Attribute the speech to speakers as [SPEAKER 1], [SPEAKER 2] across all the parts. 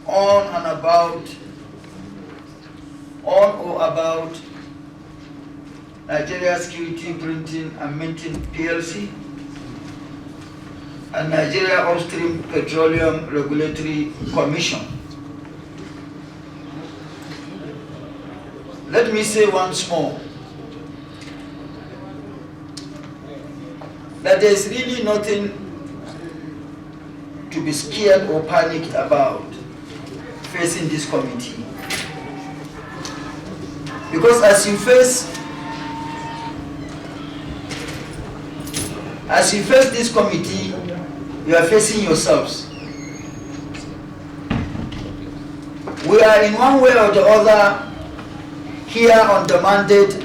[SPEAKER 1] on and about, on or about Nigeria Security Printing and Minting PLC and Nigeria Upstream Petroleum Regulatory Commission. Let me say once more that there is really nothing to be scared or panicked about facing this committee. Because as you face this committee, you are facing yourselves. We are in one way or the other here on the mandate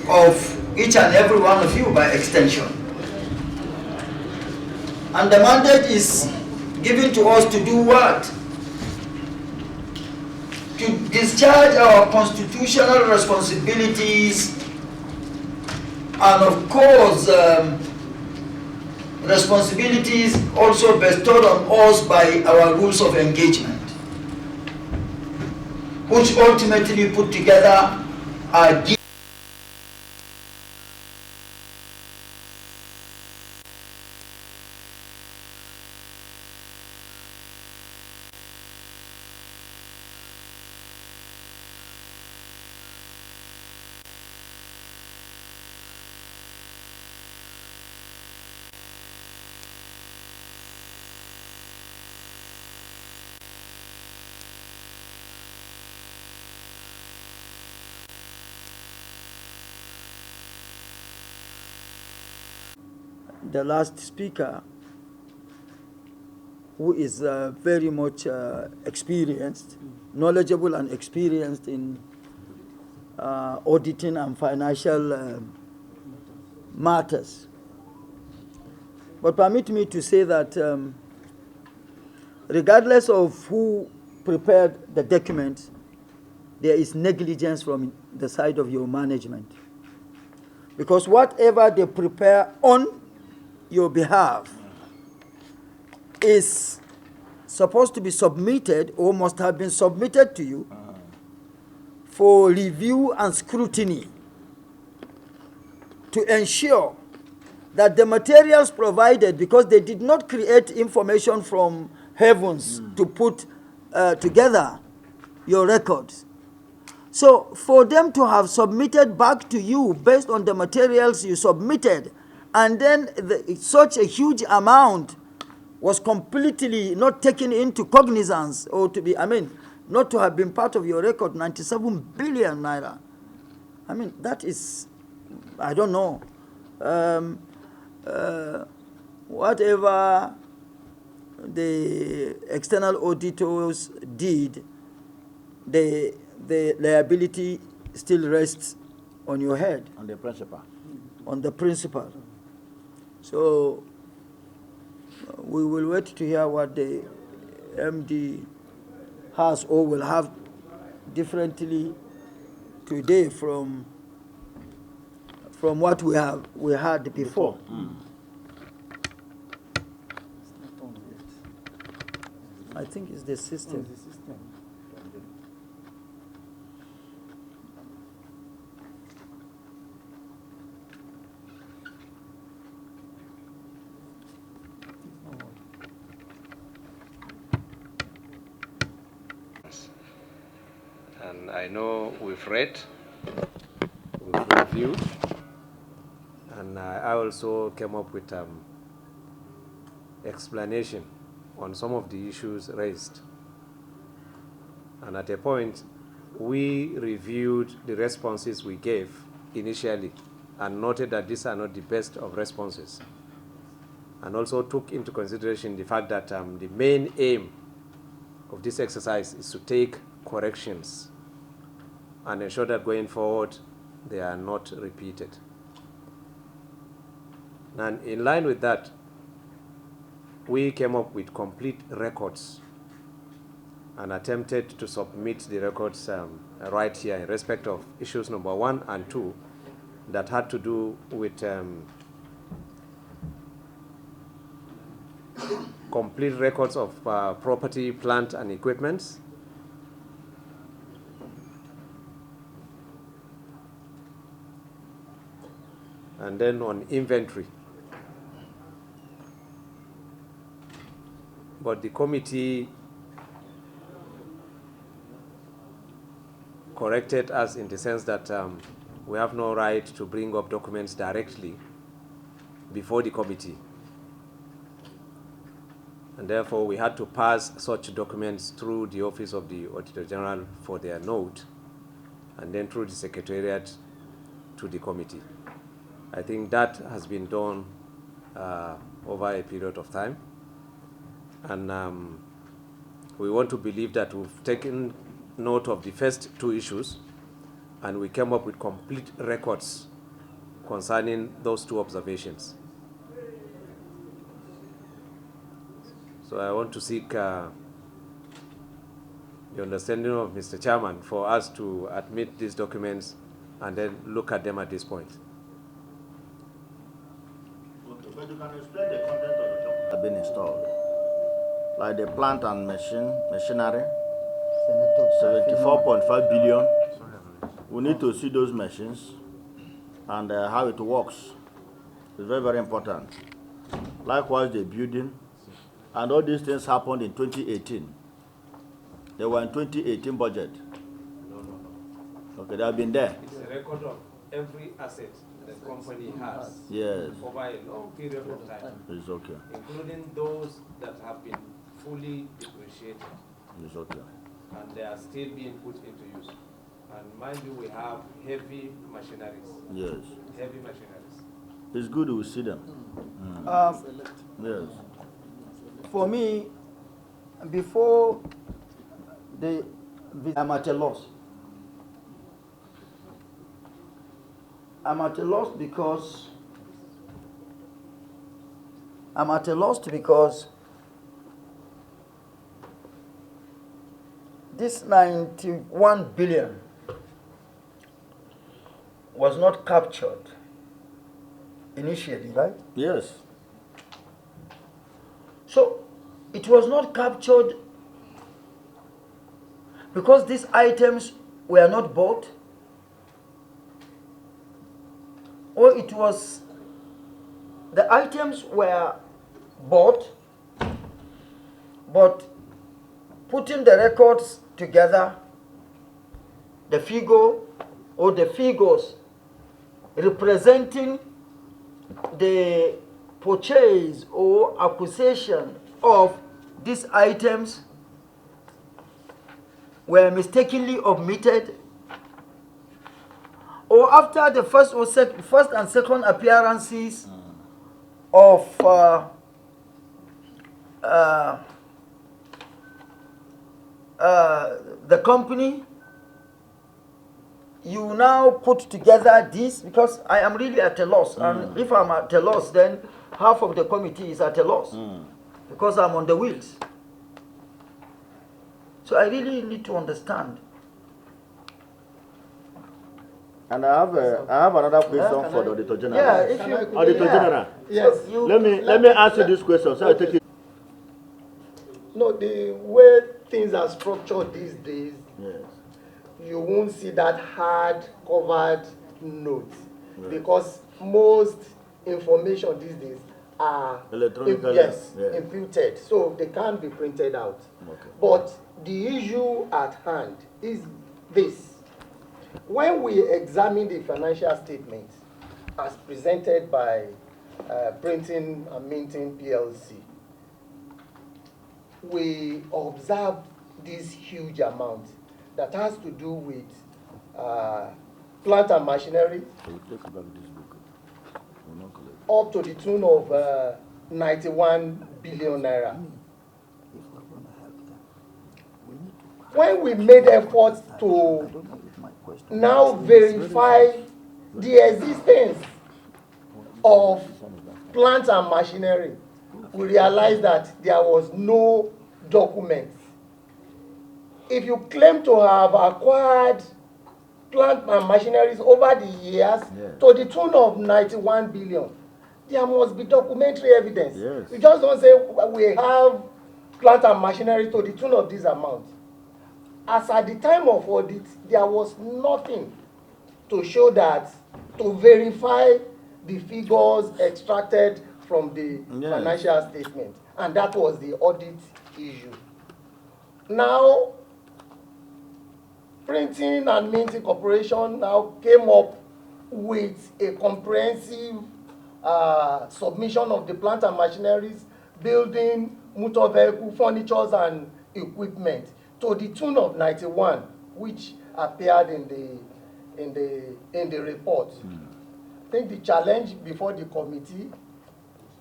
[SPEAKER 1] of each and every one of you by extension. And the mandate is given to us to do what? To discharge our constitutional responsibilities and of course responsibilities also bestowed on us by our rules of engagement, which ultimately put together are the last speaker, who is very much experienced, knowledgeable and experienced in auditing and financial matters. But permit me to say that regardless of who prepared the document, there is negligence from the side of your management. Because whatever they prepare on your behalf is supposed to be submitted or must have been submitted to you for review and scrutiny to ensure that the materials provided, because they did not create information from heavens to put together your records. So for them to have submitted back to you based on the materials you submitted, and then such a huge amount was completely not taken into cognizance or to be, not to have been part of your record, 97 billion naira. That is, I don't know. Whatever the external auditors did, the liability still rests on your head.
[SPEAKER 2] On the principal.
[SPEAKER 1] On the principal. So we will wait to hear what the MD has or will have differently today from what we had before. I think it's the system.
[SPEAKER 3] And I know we've read, we've reviewed, and I also came up with explanation on some of the issues raised. And at a point, we reviewed the responses we gave initially and noted that these are not the best of responses. And also took into consideration the fact that the main aim of this exercise is to take corrections and ensure that going forward they are not repeated. And in line with that, we came up with complete records and attempted to submit the records right here in respect of issues number 1 and 2 that had to do with complete records of property, plant, and equipment. And then on inventory. But the committee corrected us in the sense that we have no right to bring up documents directly before the committee. And therefore, we had to pass such documents through the Office of the Auditor General for their note, and then through the Secretariat to the committee. I think that has been done over a period of time. And we want to believe that we've taken note of the first two issues, and we came up with complete records concerning those two observations. So I want to seek the understanding of Mr. Chairman for us to admit these documents and then look at them at this point.
[SPEAKER 2] Okay, but you can explain the content of the documents have been installed, like the plant and machinery, 74.5 billion. We need to see those machines and how it works. It's very, very important. Likewise, the building, and all these things happened in 2018. They were in 2018 budget. No. Okay, they have been there.
[SPEAKER 3] It's a record of every asset the company has.
[SPEAKER 2] Yes.
[SPEAKER 3] Over a long period of time.
[SPEAKER 2] It's okay.
[SPEAKER 3] Including those that have been fully depreciated.
[SPEAKER 2] It's okay.
[SPEAKER 3] And they are still being put into use. And mind you, we have heavy machineries.
[SPEAKER 2] Yes.
[SPEAKER 3] Heavy machineries.
[SPEAKER 2] It's good to see them. Yes.
[SPEAKER 1] For me, before I'm at a loss. I'm at a loss because this 91 billion was not captured initially, right?
[SPEAKER 2] Yes.
[SPEAKER 1] So it was not captured because these items were not bought, or it was the items were bought, but putting the records together, the figure or the figures representing the purchase or acquisition of these items were mistakenly omitted, or after the first and second appearances of the company, you now put together this, because I am really at a loss. And if I'm at a loss, then half of the committee is at a loss because I'm on the wheels. So I really need to understand.
[SPEAKER 2] And I have another question for the Auditor General.
[SPEAKER 1] Yeah, if you
[SPEAKER 2] Auditor General.
[SPEAKER 4] Yes.
[SPEAKER 1] So
[SPEAKER 2] Let me ask you this question. So I take it.
[SPEAKER 4] No, the way things are structured these days,
[SPEAKER 2] Yes.
[SPEAKER 4] you won't see that hard covered note,
[SPEAKER 2] Right.
[SPEAKER 4] because most information these days are
[SPEAKER 2] Electronically, yeah.
[SPEAKER 4] imputed, so they can't be printed out.
[SPEAKER 2] Okay.
[SPEAKER 4] But the issue at hand is this: when we examine the financial statements as presented by Printing and Minting PLC, we observe this huge amount that has to do with plant and machinery,
[SPEAKER 2] So we take back this book. We'll not collect.
[SPEAKER 4] up to the tune of 91 billion naira. When we made efforts to now verify the existence of plant and machinery, we realized that there was no document. If you claim to have acquired plant and machineries over the years,
[SPEAKER 2] Yeah.
[SPEAKER 4] to the tune of 91 billion, there must be documentary evidence.
[SPEAKER 2] Yes.
[SPEAKER 4] You just don't say we have plant and machinery to the tune of this amount. As at the time of audit, there was nothing to show that, to verify the figures extracted from the
[SPEAKER 2] Yes.
[SPEAKER 4] financial statement. And that was the audit issue. Now, Printing and Minting Corporation now came up with a comprehensive submission of the plant and machineries, building, motor vehicle, furnitures and equipment to the tune of 91, which appeared in the report. I think the challenge before the committee,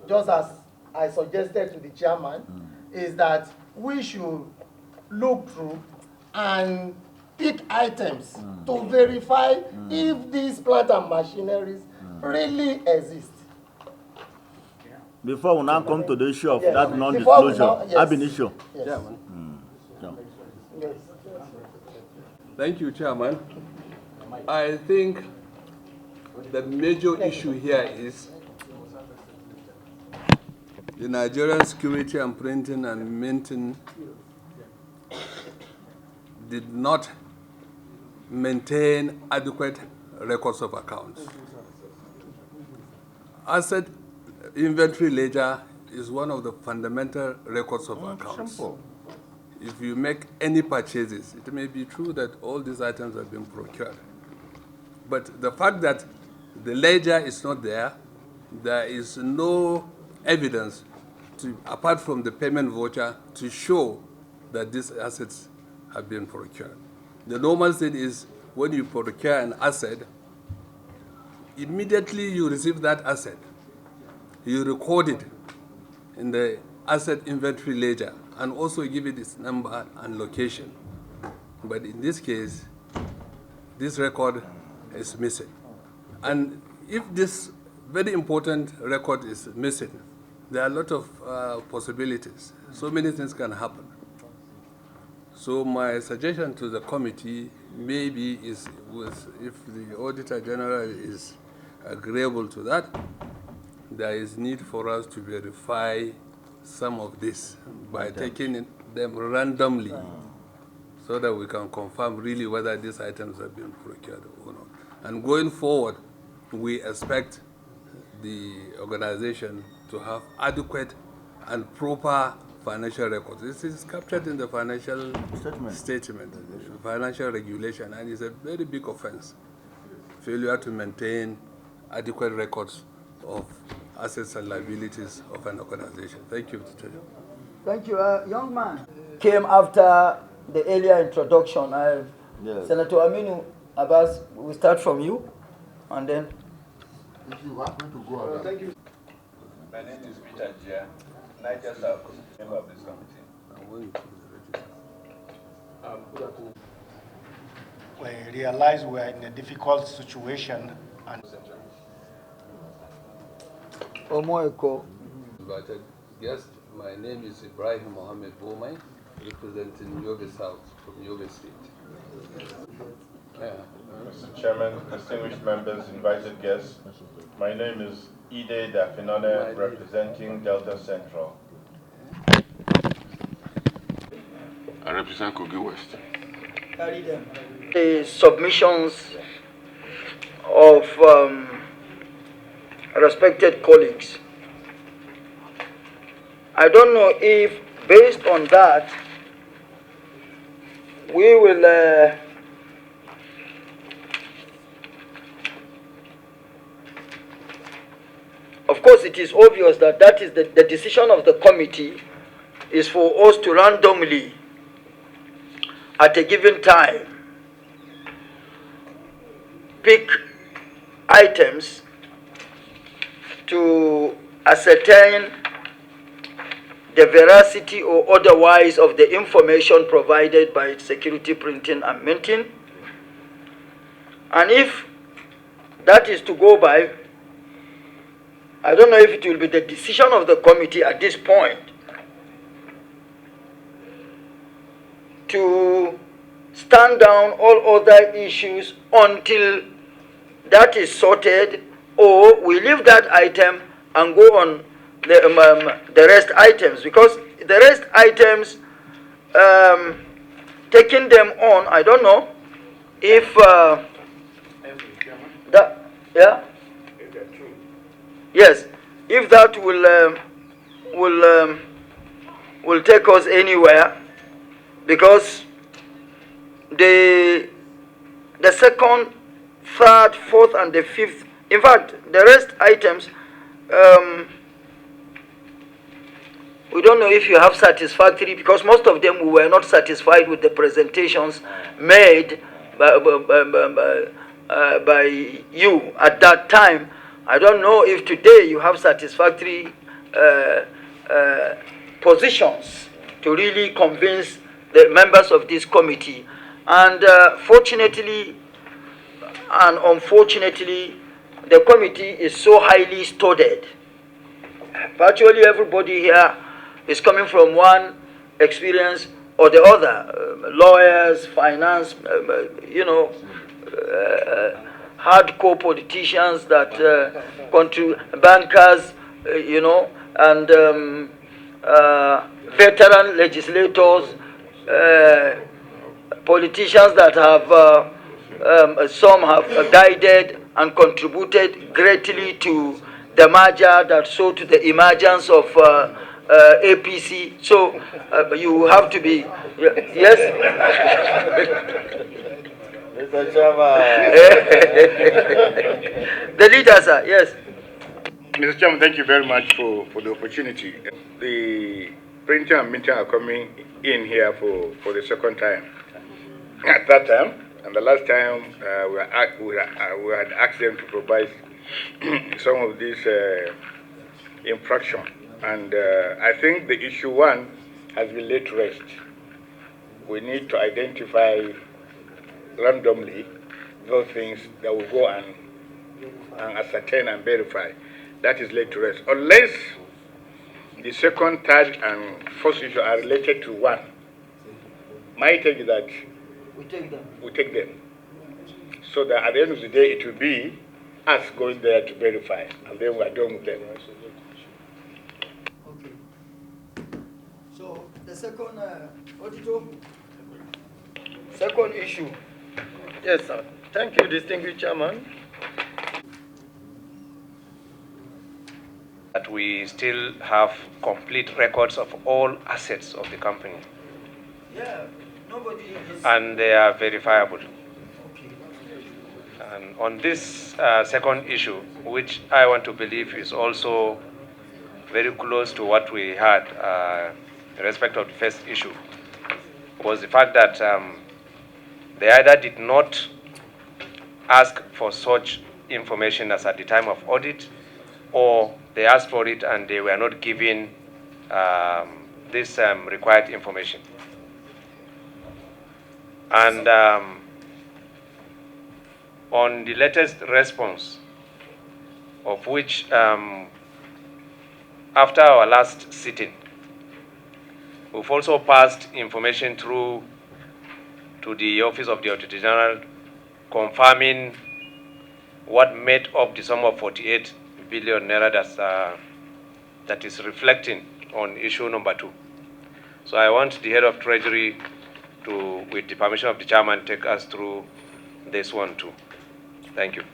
[SPEAKER 4] just as I suggested to the chairman, is that we should look through and pick items to verify if these plant and machineries really exist.
[SPEAKER 2] Before we now come to the issue of
[SPEAKER 4] Yes.
[SPEAKER 2] that
[SPEAKER 4] Before we
[SPEAKER 2] non-disclosure,
[SPEAKER 4] now- yes.
[SPEAKER 2] ab initio.
[SPEAKER 4] Yes.
[SPEAKER 2] No.
[SPEAKER 4] Yes.
[SPEAKER 5] Thank you, Chairman. I think the major issue here is the Nigerian Security and Printing and Minting did not maintain adequate records of accounts. Asset inventory ledger is one of the fundamental records of accounts.
[SPEAKER 2] Simple.
[SPEAKER 5] If you make any purchases, it may be true that all these items have been procured. But the fact that the ledger is not there, there is no evidence apart from the payment voucher to show that these assets have been procured. The normal thing is when you procure an asset, immediately you receive that asset, you record it in the asset inventory ledger and also give it its number and location. But in this case, this record is missing. And if this very important record is missing, there are a lot of possibilities. So many things can happen. So my suggestion to the committee maybe is if the Auditor General is agreeable to that, there is need for us to verify some of this by taking them randomly so that we can confirm really whether these items have been procured or not. And going forward, we expect the organization to have adequate and proper financial records. This is captured in the financial statement, financial regulation, and it's a very big offense. Failure to maintain adequate records of assets and liabilities of an organization. Thank you, Mr. Chairman.
[SPEAKER 1] Thank you. Young man came after the earlier introduction.
[SPEAKER 2] Yes.
[SPEAKER 1] Senator Aminu Abbas, we start from you, and then.
[SPEAKER 6] If you want me to go ahead.
[SPEAKER 4] Thank you.
[SPEAKER 7] My name is Peter Jia, Niger South, member of this committee.
[SPEAKER 6] We realize we are in a difficult situation and
[SPEAKER 1] Omoeko.
[SPEAKER 5] Invited guest, my name is Ibrahim Mohammed Boumai, representing Yobe South from Yobe State.
[SPEAKER 8] Mr. Chairman, distinguished members, invited guests, my name is Ide Dafinone, representing Delta Central.
[SPEAKER 6] I represent Kogi West.
[SPEAKER 1] The submissions of respected colleagues. I don't know if, based on that, we will of course, it is obvious that that is the decision of the committee is for us to randomly, at a given time, pick items to ascertain the veracity or otherwise of the information provided by Security Printing and Minting. And if that is to go by, I don't know if it will be the decision of the committee at this point to stand down all other issues until that is sorted, or we leave that item and go on the rest items, because the rest items, taking them on, I don't know if that, yeah, yes, if that will take us anywhere, because the second, third, fourth, and the fifth, in fact, the rest items, we don't know if you have satisfactory, because most of them we were not satisfied with the presentations made by you at that time. I don't know if today you have satisfactory positions to really convince the members of this committee. And fortunately and unfortunately, the committee is so highly studied. Virtually everybody here is coming from one experience or the other. Lawyers, finance, hardcore politicians that bankers, and veteran legislators, politicians that have some have guided and contributed greatly to the merger that saw to the emergence of APC. So you have to be, yes?
[SPEAKER 2] Mr. Chairman.
[SPEAKER 1] The leader, sir, yes.
[SPEAKER 6] Mr. Chairman, thank you very much for the opportunity. The printer and minter are coming in here for the second time. At that time, and the last time, we had asked them to provide some of these infraction. And I think the issue one has been laid to rest. We need to identify randomly those things that will go and ascertain and verify. That is laid to rest. Unless the second, third, and fourth issue are related to one, my take is that we take them. So that at the end of the day, it will be us going there to verify, and then we are done with them.
[SPEAKER 1] Okay. So the second, auditor, second issue. Yes, sir. Thank you, distinguished chairman.
[SPEAKER 3] That we still have complete records of all assets of the company.
[SPEAKER 1] Yeah, nobody is.
[SPEAKER 3] And they are verifiable.
[SPEAKER 1] Okay.
[SPEAKER 3] And on this second issue, which I want to believe is also very close to what we had in respect of the first issue, was the fact that they either did not ask for such information as at the time of audit, or they asked for it and they were not given this required information. And on the latest response, of which after our last sitting, we've also passed information through to the Office of the Auditor General, confirming what made up the sum of 48 billion naira that is reflecting on issue number 2. So I want the head of Treasury to, with the permission of the chairman, take us through this one too. Thank you.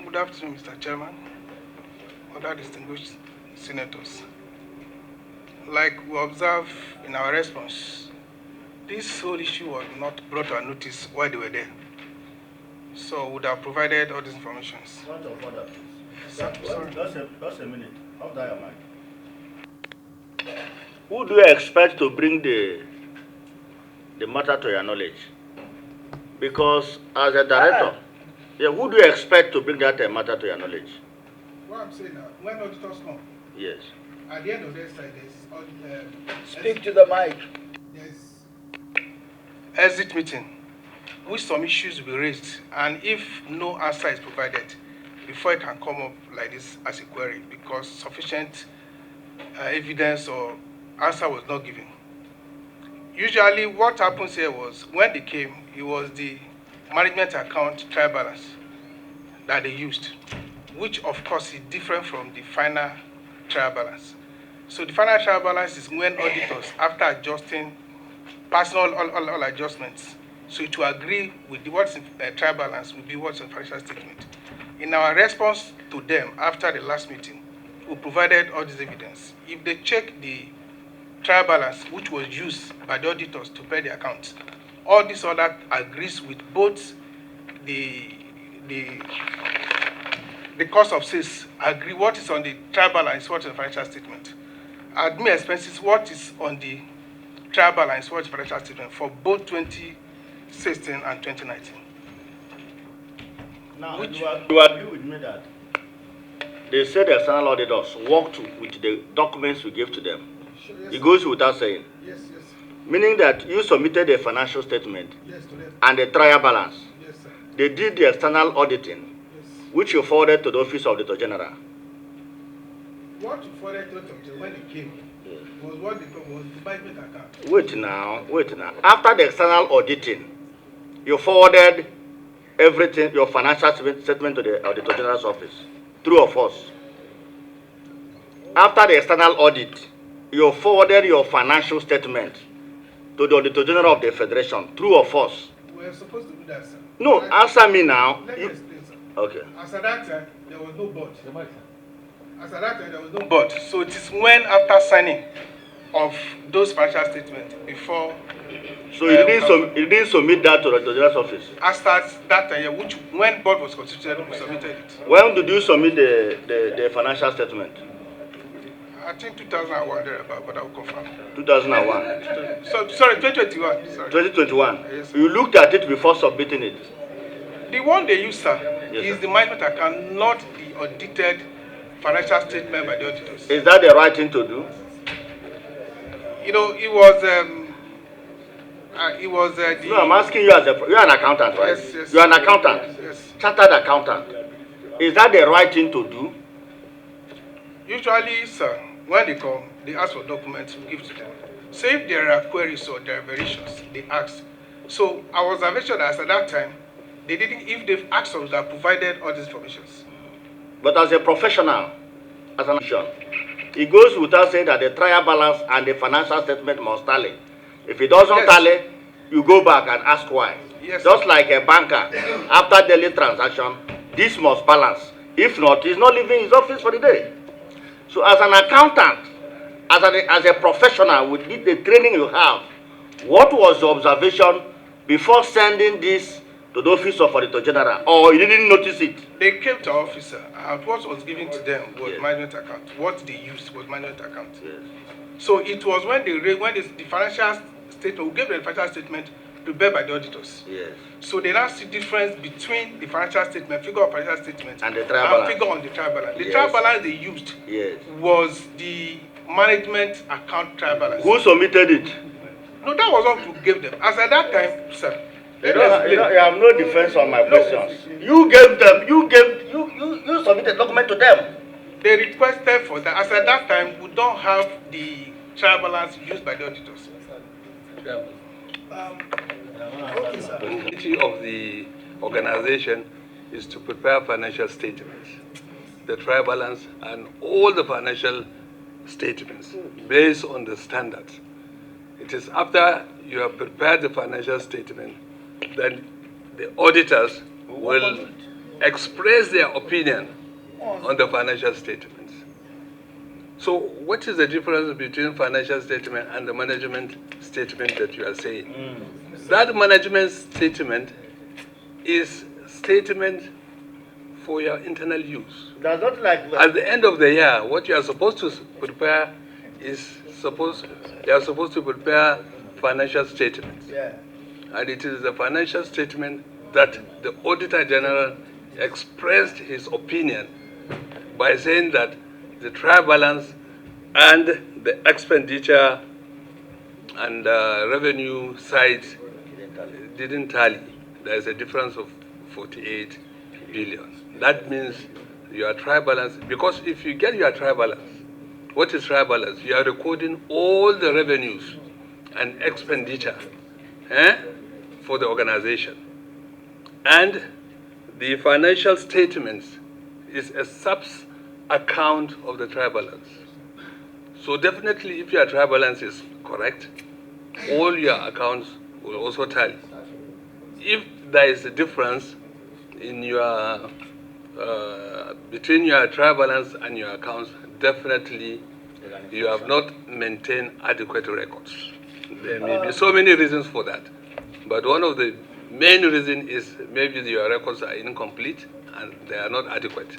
[SPEAKER 9] Good afternoon, Mr. Chairman, other distinguished senators. Like we observe in our response, this whole issue was not brought to our notice while they were there. So we would have provided all these information.
[SPEAKER 2] Point of order, please. Just a minute. Hold down your mic. Who do you expect to bring the matter to your knowledge? Because as a director, yeah, who do you expect to bring that matter to your knowledge?
[SPEAKER 9] What I'm saying now, when auditors come,
[SPEAKER 2] Yes.
[SPEAKER 9] at the end of the exercise,
[SPEAKER 1] Speak to the mic.
[SPEAKER 9] there's exit meeting, which some issues will be raised, and if no answer is provided, before it can come up like this as a query, because sufficient evidence or answer was not given. Usually what happens here was, when they came, it was the management account trial balance that they used, which of course is different from the final trial balance. So the final trial balance is when auditors, after adjusting, passing all adjustments, so to agree with what's in trial balance will be what's in financial statement. In our response to them after the last meeting, we provided all this evidence. If they check the trial balance, which was used by the auditors to pay the accounts, all this order agrees with both the cost of sales, agree what is on the trial balance, what is on the financial statement. Admin expenses, what is on the trial balance, what is financial statement for both 2016 and 2019.
[SPEAKER 2] Now, you agree with me that they said the external auditors worked with the documents we gave to them.
[SPEAKER 9] Sure, yes,
[SPEAKER 2] it goes without saying.
[SPEAKER 9] Yes, yes.
[SPEAKER 2] Meaning that you submitted a financial statement,
[SPEAKER 9] Yes, to them.
[SPEAKER 2] and a trial balance.
[SPEAKER 9] Yes, sir.
[SPEAKER 2] They did the external auditing,
[SPEAKER 9] Yes.
[SPEAKER 2] which you forwarded to the Office of the Auditor General.
[SPEAKER 9] What you forwarded to them when it came was what they call was the management account.
[SPEAKER 2] Wait now. After the external auditing, you forwarded everything, your financial statement to the Auditor General's office. True or false? After the external audit, you forwarded your financial statement to the Auditor General of the Federation. True or false?
[SPEAKER 9] We were supposed to do that, sir.
[SPEAKER 2] No, answer me now.
[SPEAKER 9] Let me explain, sir.
[SPEAKER 2] Okay.
[SPEAKER 9] As at that time, there was no board. As at that time, there was no board. So it is when after signing of those financial statements before.
[SPEAKER 2] So you didn't submit that to the Auditor General's office?
[SPEAKER 9] As at that time, which when board was constituted, we submitted it.
[SPEAKER 2] When did you submit the financial statement?
[SPEAKER 9] I think 2001 thereabout, but I will confirm.
[SPEAKER 2] 2001.
[SPEAKER 9] So sorry, 2021. Sorry.
[SPEAKER 2] 2021.
[SPEAKER 9] Yes.
[SPEAKER 2] You looked at it before submitting it.
[SPEAKER 9] The one they use, sir,
[SPEAKER 2] Yes,
[SPEAKER 9] is
[SPEAKER 2] sir.
[SPEAKER 9] the management account, not the audited financial statement by the auditors.
[SPEAKER 2] Is that the right thing to do?
[SPEAKER 9] You know, it was the.
[SPEAKER 2] No, I'm asking you you're an accountant, right?
[SPEAKER 9] Yes, yes.
[SPEAKER 2] You're an accountant.
[SPEAKER 9] Yes.
[SPEAKER 2] Chartered accountant. Is that the right thing to do?
[SPEAKER 9] Usually, sir, when they come, they ask for documents, we give to them. So if there are queries or there are variations, they ask. So our observation that at that time, they didn't, if they've asked us, they have provided all these informations.
[SPEAKER 2] But as a professional, as an official, it goes without saying that the trial balance and the financial statement must tally. If it doesn't
[SPEAKER 9] Yes.
[SPEAKER 2] tally, you go back and ask why.
[SPEAKER 9] Yes.
[SPEAKER 2] Just like a banker, after daily transaction, this must balance. If not, he's not leaving his office for the day. So as an accountant, as a professional with the training you have, what was the observation before sending this to the Office of Auditor General, or you didn't notice it?
[SPEAKER 9] They came to our office, sir, and what was given to them was
[SPEAKER 2] Yes.
[SPEAKER 9] management account. What they used was management account.
[SPEAKER 2] Yes.
[SPEAKER 9] So it was when the financial statement, we gave them the financial statement prepared by the auditors.
[SPEAKER 2] Yes.
[SPEAKER 9] So they now see difference between the financial statement, figure of financial statement,
[SPEAKER 2] And the trial balance.
[SPEAKER 9] figure on the trial balance. The
[SPEAKER 2] Yes.
[SPEAKER 9] trial balance they used
[SPEAKER 2] Yes.
[SPEAKER 9] was the management account trial balance.
[SPEAKER 2] Who submitted it?
[SPEAKER 9] No, that was what we gave them. As at that time, sir.
[SPEAKER 2] You
[SPEAKER 9] let me explain.
[SPEAKER 2] have no defense on my
[SPEAKER 9] No.
[SPEAKER 2] questions. You submitted a document to them.
[SPEAKER 9] They requested for that. As at that time, we don't have the trial balance used by the auditors.
[SPEAKER 7] The duty of the organization is to prepare financial statements, the trial balance, and all the financial statements based on the standards. It is after you have prepared the financial statement, then the auditors will express their opinion on the financial statements. So what is the difference between financial statement and the management statement that you are saying? That management statement is statement for your internal use.
[SPEAKER 2] Does not like
[SPEAKER 7] At the end of the year, what you are supposed to prepare is you are supposed to prepare financial statements.
[SPEAKER 2] Yeah.
[SPEAKER 7] And it is the financial statement that the Auditor General expressed his opinion by saying that the trial balance and the expenditure and revenue side didn't tally. There is a difference of 48 billion. That means your trial balance, because if you get your trial balance, what is trial balance? You are recording all the revenues and expenditure for the organization. And the financial statements is a sub-account of the trial balance. So definitely, if your trial balance is correct, all your accounts will also tally. If there is a difference in your between your trial balance and your accounts, definitely you have not maintained adequate records. There may be so many reasons for that, but one of the main reasons is maybe your records are incomplete and they are not adequate.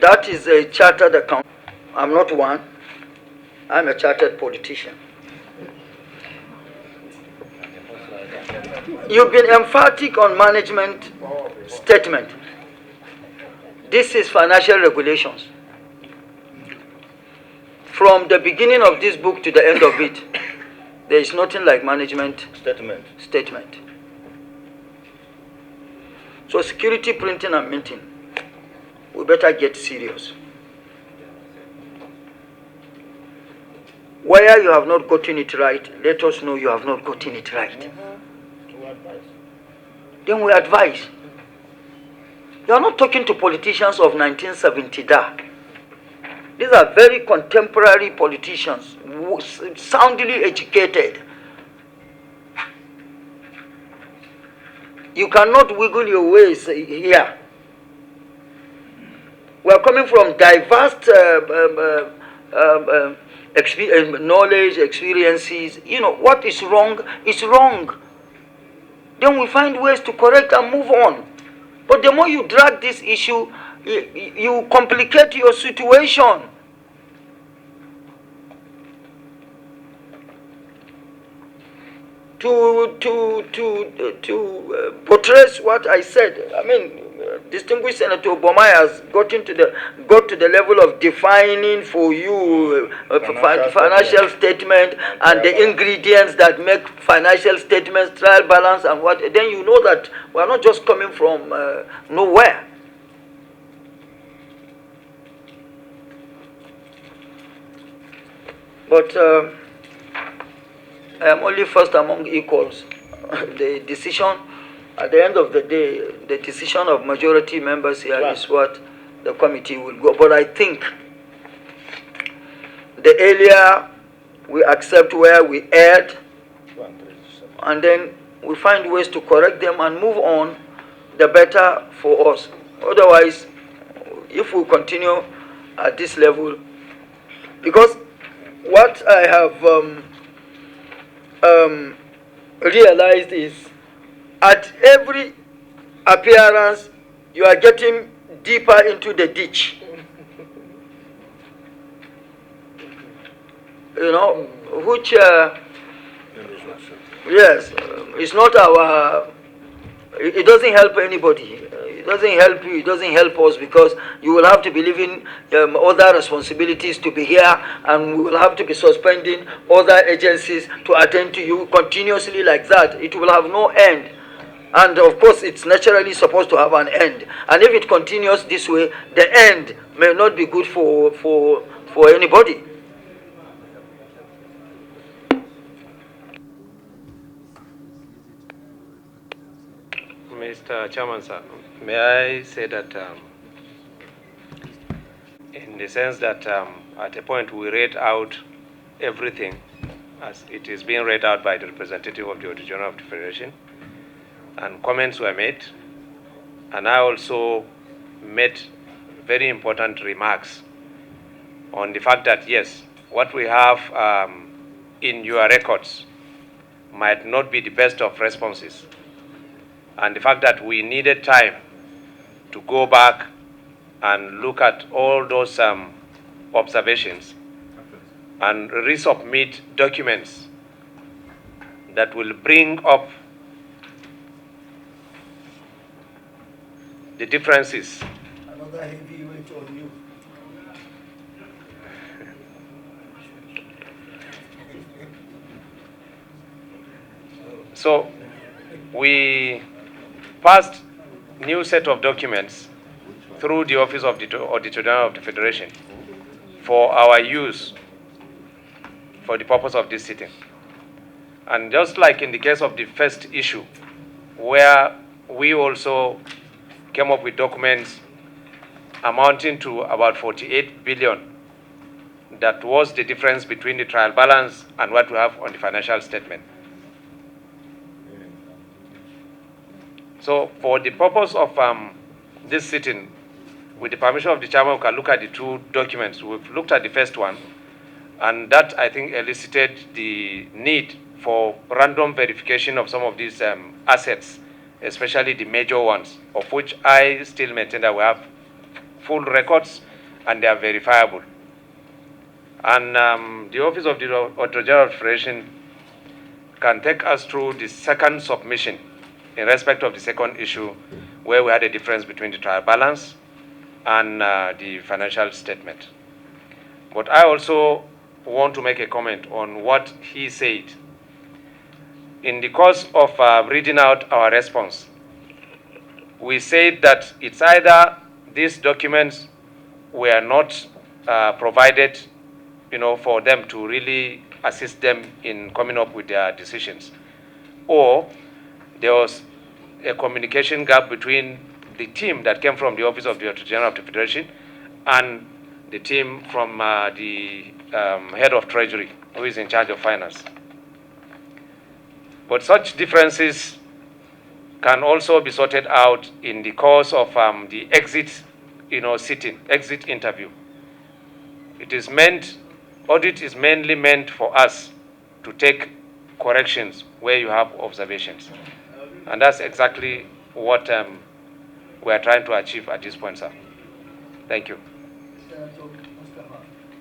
[SPEAKER 1] That is a chartered account. I'm not one. I'm a chartered politician. You've been emphatic on management statement. This is financial regulations. From the beginning of this book to the end of it, there is nothing like management statement. So security printing and minting, we better get serious. Where you have not gotten it right, let us know you have not gotten it right. Then we advise. You are not talking to politicians of 1970 da. These are very contemporary politicians, soundly educated. You cannot wiggle your ways here. We are coming from diverse knowledge, experiences. You know, what is wrong is wrong. Then we find ways to correct and move on. But the more you drag this issue, you complicate your situation. To portray what I said, I mean, distinguished Senator Bomai has got to the level of defining for you financial statement and the ingredients that make financial statements, trial balance and what. Then you know that we are not just coming from nowhere. But I am only first among equals. The decision, at the end of the day, the decision of majority members here is what the committee will go. But I think the earlier we accept where we erred, and then we find ways to correct them and move on, the better for us. Otherwise, if we continue at this level, because what I have realized is at every appearance you are getting deeper into the ditch. You know, which yes, it's not our. It doesn't help anybody. It doesn't help you. It doesn't help us, because you will have to be leaving other responsibilities to be here, and we will have to be suspending other agencies to attend to you continuously like that. It will have no end. And of course, it's naturally supposed to have an end. And if it continues this way, the end may not be good for anybody.
[SPEAKER 3] Mr. Chairman, sir, may I say that in the sense that at a point we read out everything as it is being read out by the representative of the Auditor General of the Federation, and comments were made, and I also made very important remarks on the fact that, yes, what we have in your records might not be the best of responses, and the fact that we needed time to go back and look at all those observations and resubmit documents that will bring up the differences.
[SPEAKER 1] Another heavy weight on you.
[SPEAKER 3] So we passed new set of documents through the Office of the Auditor General of the Federation for our use for the purpose of this sitting. And just like in the case of the first issue, where we also came up with documents amounting to about 48 billion, that was the difference between the trial balance and what we have on the financial statement. So for the purpose of this sitting, with the permission of the chairman, we can look at the two documents. We've looked at the first one, and that, I think, elicited the need for random verification of some of these assets, especially the major ones, of which I still maintain that we have full records and they are verifiable. And the Office of the Auditor General of the Federation can take us through the second submission in respect of the second issue, where we had a difference between the trial balance and the financial statement. But I also want to make a comment on what he said. In the course of reading out our response, we said that it's either these documents were not provided, for them to really assist them in coming up with their decisions, or there was a communication gap between the team that came from the Office of the Auditor General of the Federation and the team from the head of Treasury, who is in charge of finance. But such differences can also be sorted out in the course of the exit, exit interview. Audit is mainly meant for us to take corrections where you have observations. And that's exactly what we are trying to achieve at this point, sir. Thank you.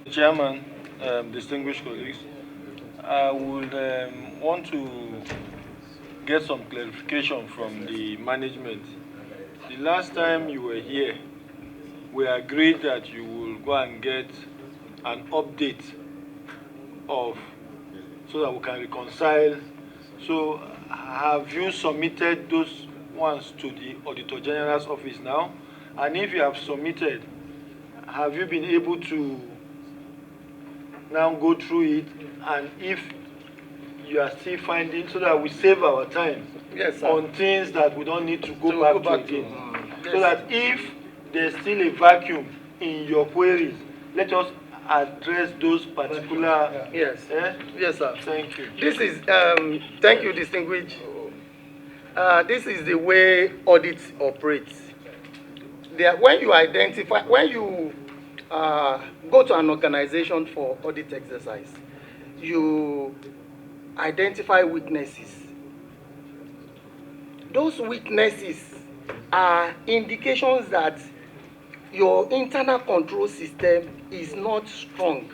[SPEAKER 10] Chairman, distinguished colleagues, I would want to get some clarification from the management. The last time you were here, we agreed that you will go and get an update so that we can reconcile. So have you submitted those ones to the Auditor General's office now? And if you have submitted, have you been able to now go through it? And if you are still finding, so that we save our time,
[SPEAKER 4] yes, sir,
[SPEAKER 10] on things that we don't need to go back to again. Yes. So that if there's still a vacuum in your queries, let us address those particular.
[SPEAKER 4] Yes. Yes, sir.
[SPEAKER 10] Thank you.
[SPEAKER 4] This is thank you, distinguished. This is the way audit operates. When you go to an organization for audit exercise, you identify weaknesses. Those weaknesses are indications that your internal control system is not strong.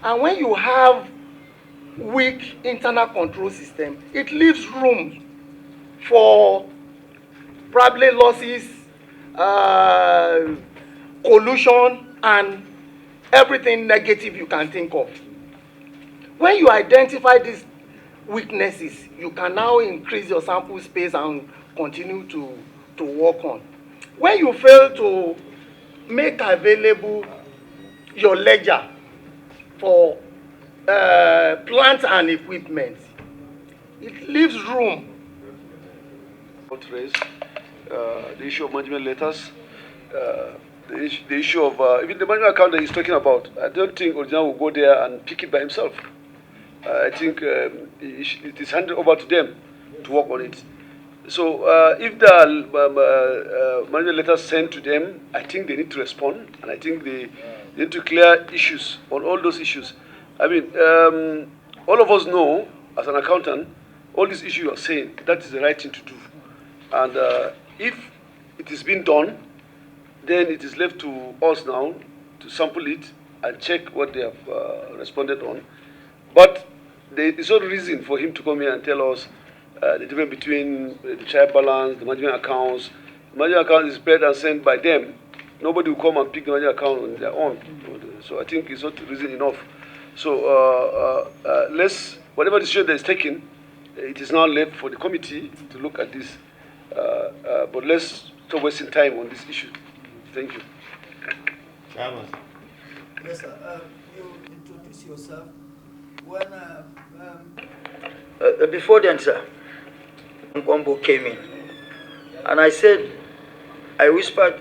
[SPEAKER 4] And when you have weak internal control system, it leaves room for probably losses, collusion, and everything negative you can think of. When you identify these weaknesses, you can now increase your sample space and continue to work on. When you fail to make available your ledger for plant and equipment, it leaves room.
[SPEAKER 11] The issue of management letters, the issue of even the management account that he's talking about. I don't think Original will go there and pick it by himself. I think it is handed over to them to work on it. So if the management letters sent to them, I think they need to respond, and I think they need to clear issues on all those issues. I mean, all of us know, as an accountant, all these issues you are saying, that is the right thing to do. And if it is being done, then it is left to us now to sample it and check what they have responded on. But there is no reason for him to come here and tell us the difference between the trial balance, the management accounts. The management account is prepared and sent by them. Nobody will come and pick the management account on their own. So I think it's not reason enough. So whatever decision that is taken, it is now left for the committee to look at this. But let's stop wasting time on this issue. Thank you.
[SPEAKER 1] Chairman. Yes, sir. You introduce yourself. When before then, sir, Nkwambo came in, and I said, I whispered,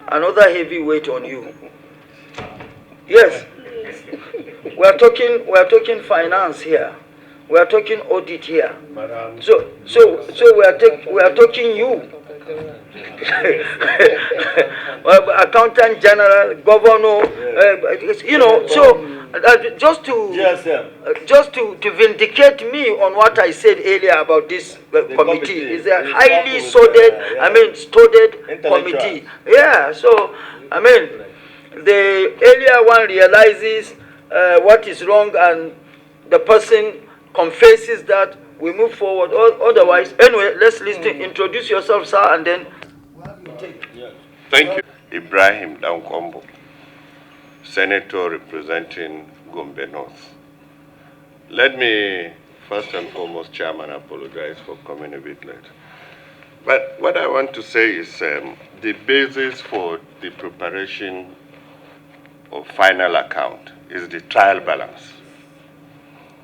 [SPEAKER 1] another heavy weight on you. Yes, we are talking finance here. We are talking audit here. So we are talking you. Accountant General, Governor, just to vindicate me on what I said earlier about this committee. It's a highly studied committee. Yeah, so, the earlier one realizes what is wrong and the person confesses that, we move forward. Otherwise, anyway, let's listen. Introduce yourself, sir, and then you take.
[SPEAKER 12] Thank you. Ibrahim Dankombo, Senator representing Gombe North. Let me, first and foremost, Chairman, apologize for coming a bit late. But what I want to say is the basis for the preparation of final account is the trial balance.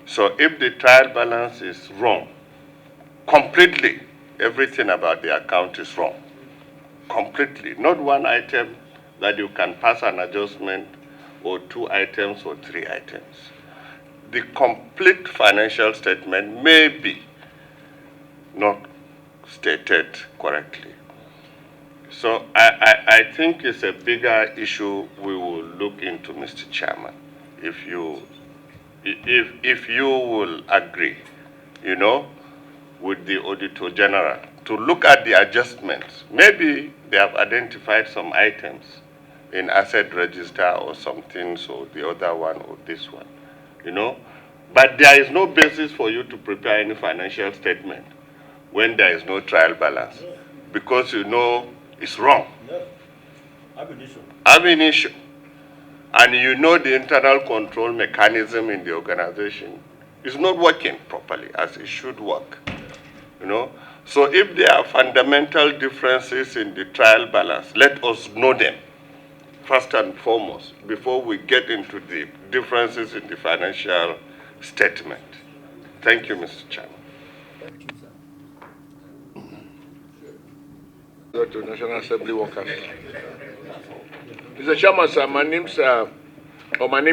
[SPEAKER 12] So if the trial balance is wrong, completely, everything about the account is wrong. Completely. Not one item that you can pass an adjustment, or 2 items or 3 items. The complete financial statement may be not stated correctly. So I think it's a bigger issue we will look into, Mr. Chairman, if you will agree, with the Auditor General to look at the adjustments. Maybe they have identified some items in asset register or something, so the other one or this one, But there is no basis for you to prepare any financial statement when there is no trial balance, because it's wrong. Ab initio. And the internal control mechanism in the organization is not working properly as it should work. So if there are fundamental differences in the trial balance, let us know them first and foremost before we get into the differences in the financial statement. Thank you, Mr. Chairman.
[SPEAKER 1] Thank you, sir.
[SPEAKER 6] Go to National Assembly workers. Mr. Chairman, sir, my name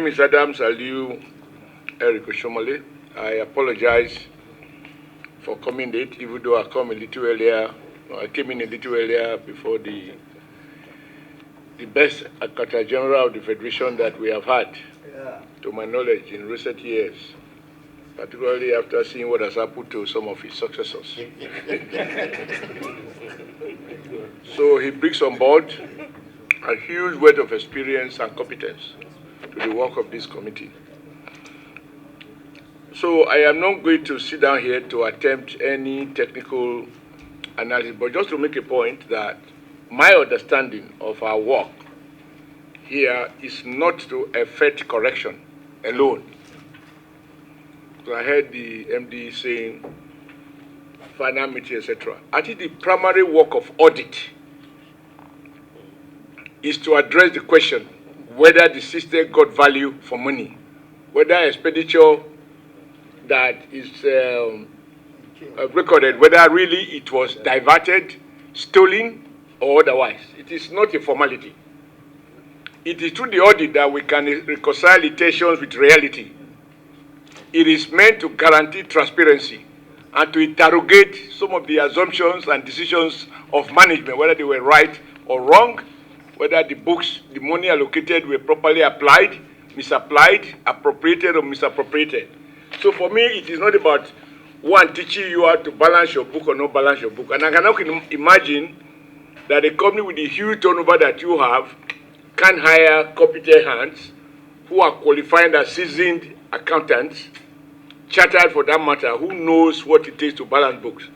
[SPEAKER 6] is Adam Saliu Eric Oshomole. I apologize for coming late, even though I came in a little earlier before the best Accountant General of the Federation that we have had, to my knowledge, in recent years, particularly after seeing what has happened to some of his successors. So he brings on board a huge weight of experience and competence to the work of this committee. So I am not going to sit down here to attempt any technical analysis, but just to make a point that my understanding of our work here is not to effect correction alone. So I heard the MD saying final meeting, etc. I think the primary work of audit is to address the question whether the system got value for money, whether expenditure that is recorded, whether really it was diverted, stolen, or otherwise. It is not a formality. It is through the audit that we can reconcile intentions with reality. It is meant to guarantee transparency and to interrogate some of the assumptions and decisions of management, whether they were right or wrong, whether the books, the money allocated were properly applied, misapplied, appropriated, or misappropriated. So for me, it is not about one teaching you how to balance your book or not balance your book. And I cannot imagine that a company with the huge turnover that you have can hire competent hands who are qualified as seasoned accountants, chartered for that matter, who knows what it takes to balance books.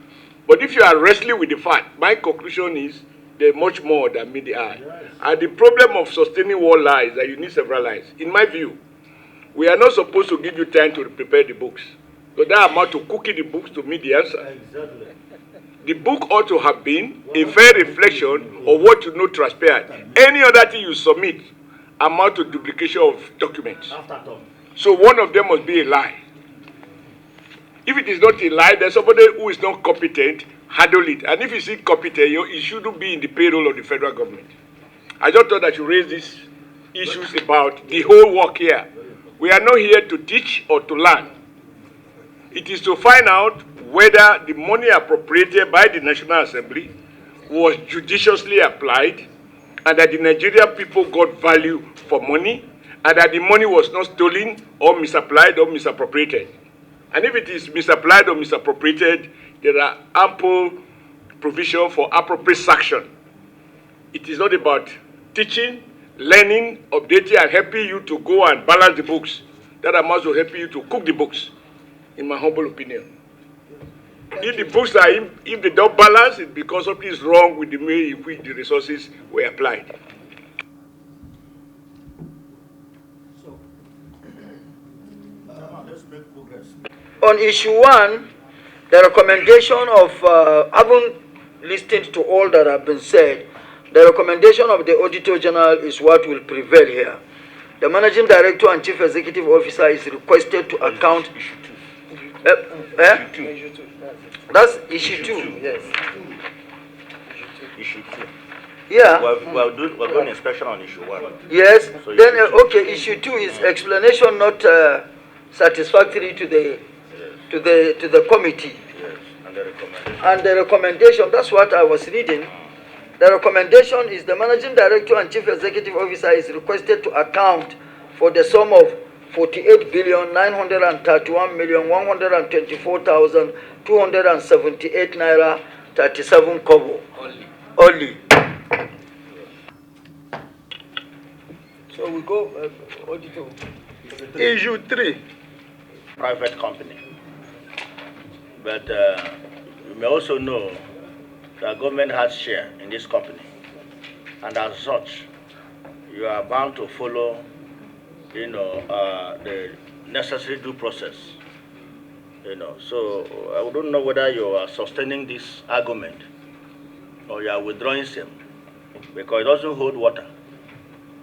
[SPEAKER 6] But if you are wrestling with the fact, my conclusion is there's much more than meet the eye. And the problem of sustaining one lie is that you need several lies. In my view, we are not supposed to give you time to prepare the books. So that amount to cooking the books to meet the answer. Exactly. The book ought to have been a fair reflection of what you know transpired. Any other thing you submit amount to duplication of documents. So one of them must be a lie. If it is not in line, then somebody who is not competent handle it. And if it's incompetent, it shouldn't be in the payroll of the federal government. I just thought that you raise these issues about the whole work here. We are not here to teach or to learn. It is to find out whether the money appropriated by the National Assembly was judiciously applied, and that the Nigerian people got value for money, and that the money was not stolen or misapplied or misappropriated. And if it is misapplied or misappropriated, there are ample provision for appropriate sanction. It is not about teaching, learning, updating, and helping you to go and balance the books. That amounts to helping you to cook the books, in my humble opinion. If the books are, if they don't balance, it's because something is wrong with the way in which the resources were applied.
[SPEAKER 2] Let's make progress.
[SPEAKER 1] On issue 1, the recommendation of, having listened to all that have been said, the recommendation of the Auditor General is what will prevail here. The Managing Director and Chief Executive Officer is requested to account.
[SPEAKER 2] Issue 2.
[SPEAKER 1] That's issue 2.
[SPEAKER 2] Yes. Issue 2.
[SPEAKER 1] Yeah.
[SPEAKER 2] We're doing inspection on issue 1.
[SPEAKER 1] Yes.
[SPEAKER 2] So
[SPEAKER 1] Then okay, issue 2 is explanation not satisfactory to the committee.
[SPEAKER 2] Yes. And the recommendation.
[SPEAKER 1] And the recommendation, that's what I was reading. The recommendation is the Managing Director and Chief Executive Officer is requested to account for the sum of 48,931,124,278 naira 37 kobo. Only. So we go, Auditor.
[SPEAKER 6] Issue 3.
[SPEAKER 2] Private company. But you may also know that government has share in this company. And as such, you are bound to follow the necessary due process. So I don't know whether you are sustaining this argument or you are withdrawing them, because it doesn't hold water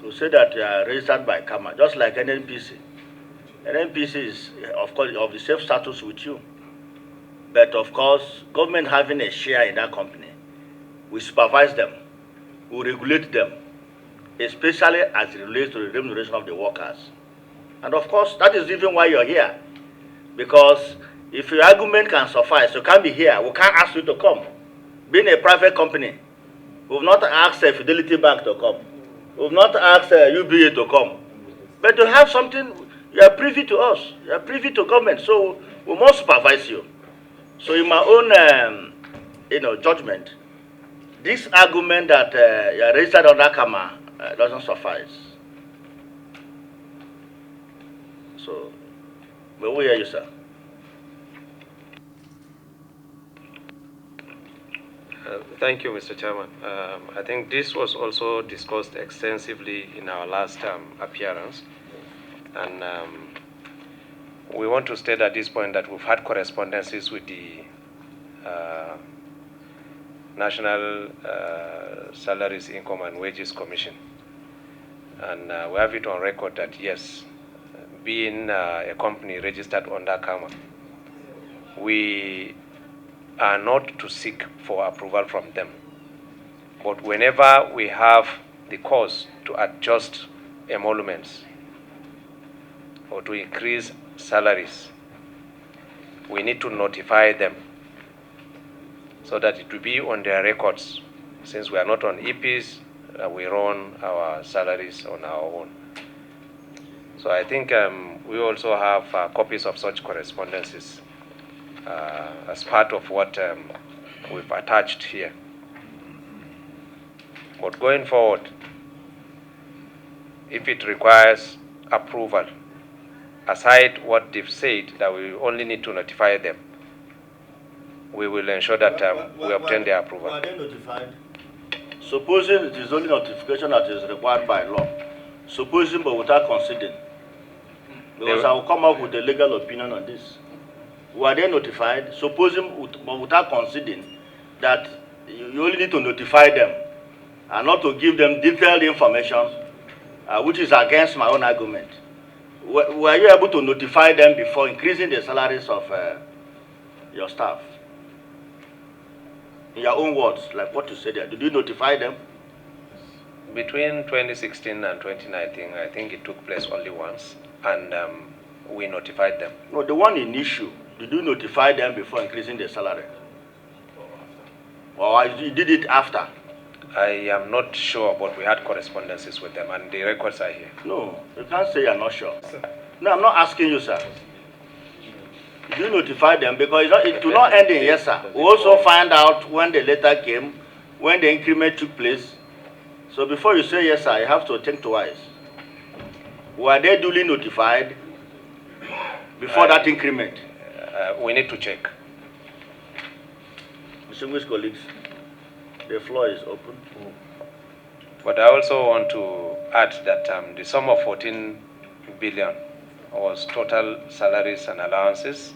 [SPEAKER 2] to say that you are registered by KAMA, just like NNPC. NNPC is, of course, of the same status with you. But of course, government having a share in that company, we supervise them, we regulate them, especially as it relates to the remuneration of the workers. And of course, that is even why you're here. Because if your argument can suffice, you can't be here, we can't ask you to come. Being a private company, we've not asked Fidelity Bank to come. We've not asked UBA to come. But to have something, you are privy to us, you are privy to government, so we must supervise you. So in my own judgment, this argument that you are registered under KAMA doesn't suffice. So, but we hear you, sir.
[SPEAKER 3] Thank you, Mr. Chairman. I think this was also discussed extensively in our last appearance. And we want to state at this point that we've had correspondences with the National Salaries, Income and Wages Commission. And we have it on record that yes, being a company registered under KAMA, we are not to seek for approval from them. But whenever we have the cause to adjust emoluments or to increase salaries, we need to notify them so that it will be on their records. Since we are not on EPs, we run our salaries on our own. So I think we also have copies of such correspondences as part of what we've attached here. But going forward, if it requires approval, aside what they've said, that we only need to notify them, we will ensure that we obtain their approval.
[SPEAKER 2] Were they notified? Supposing it is only notification that is required by law, supposing but without considering, because I will come up with a legal opinion on this. Were they notified? Supposing but without considering that you only need to notify them and not to give them detailed information, which is against my own argument. Were you able to notify them before increasing the salaries of your staff? In your own words, like what you said there, did you notify them?
[SPEAKER 3] Between 2016 and 2019, I think it took place only once, and we notified them.
[SPEAKER 2] No, the one in issue, did you notify them before increasing their salary? Or you did it after?
[SPEAKER 3] I am not sure, but we had correspondences with them, and the records are here.
[SPEAKER 2] No, you can't say you're not sure. No, I'm not asking you, sir. Did you notify them? Because it will not end in yes, sir. We also find out when the letter came, when the increment took place. So before you say yes, sir, you have to think twice. Were they duly notified before that increment?
[SPEAKER 3] We need to check.
[SPEAKER 2] Distinguished colleagues, the floor is open.
[SPEAKER 3] But I also want to add that the sum of 14 billion was total salaries and allowances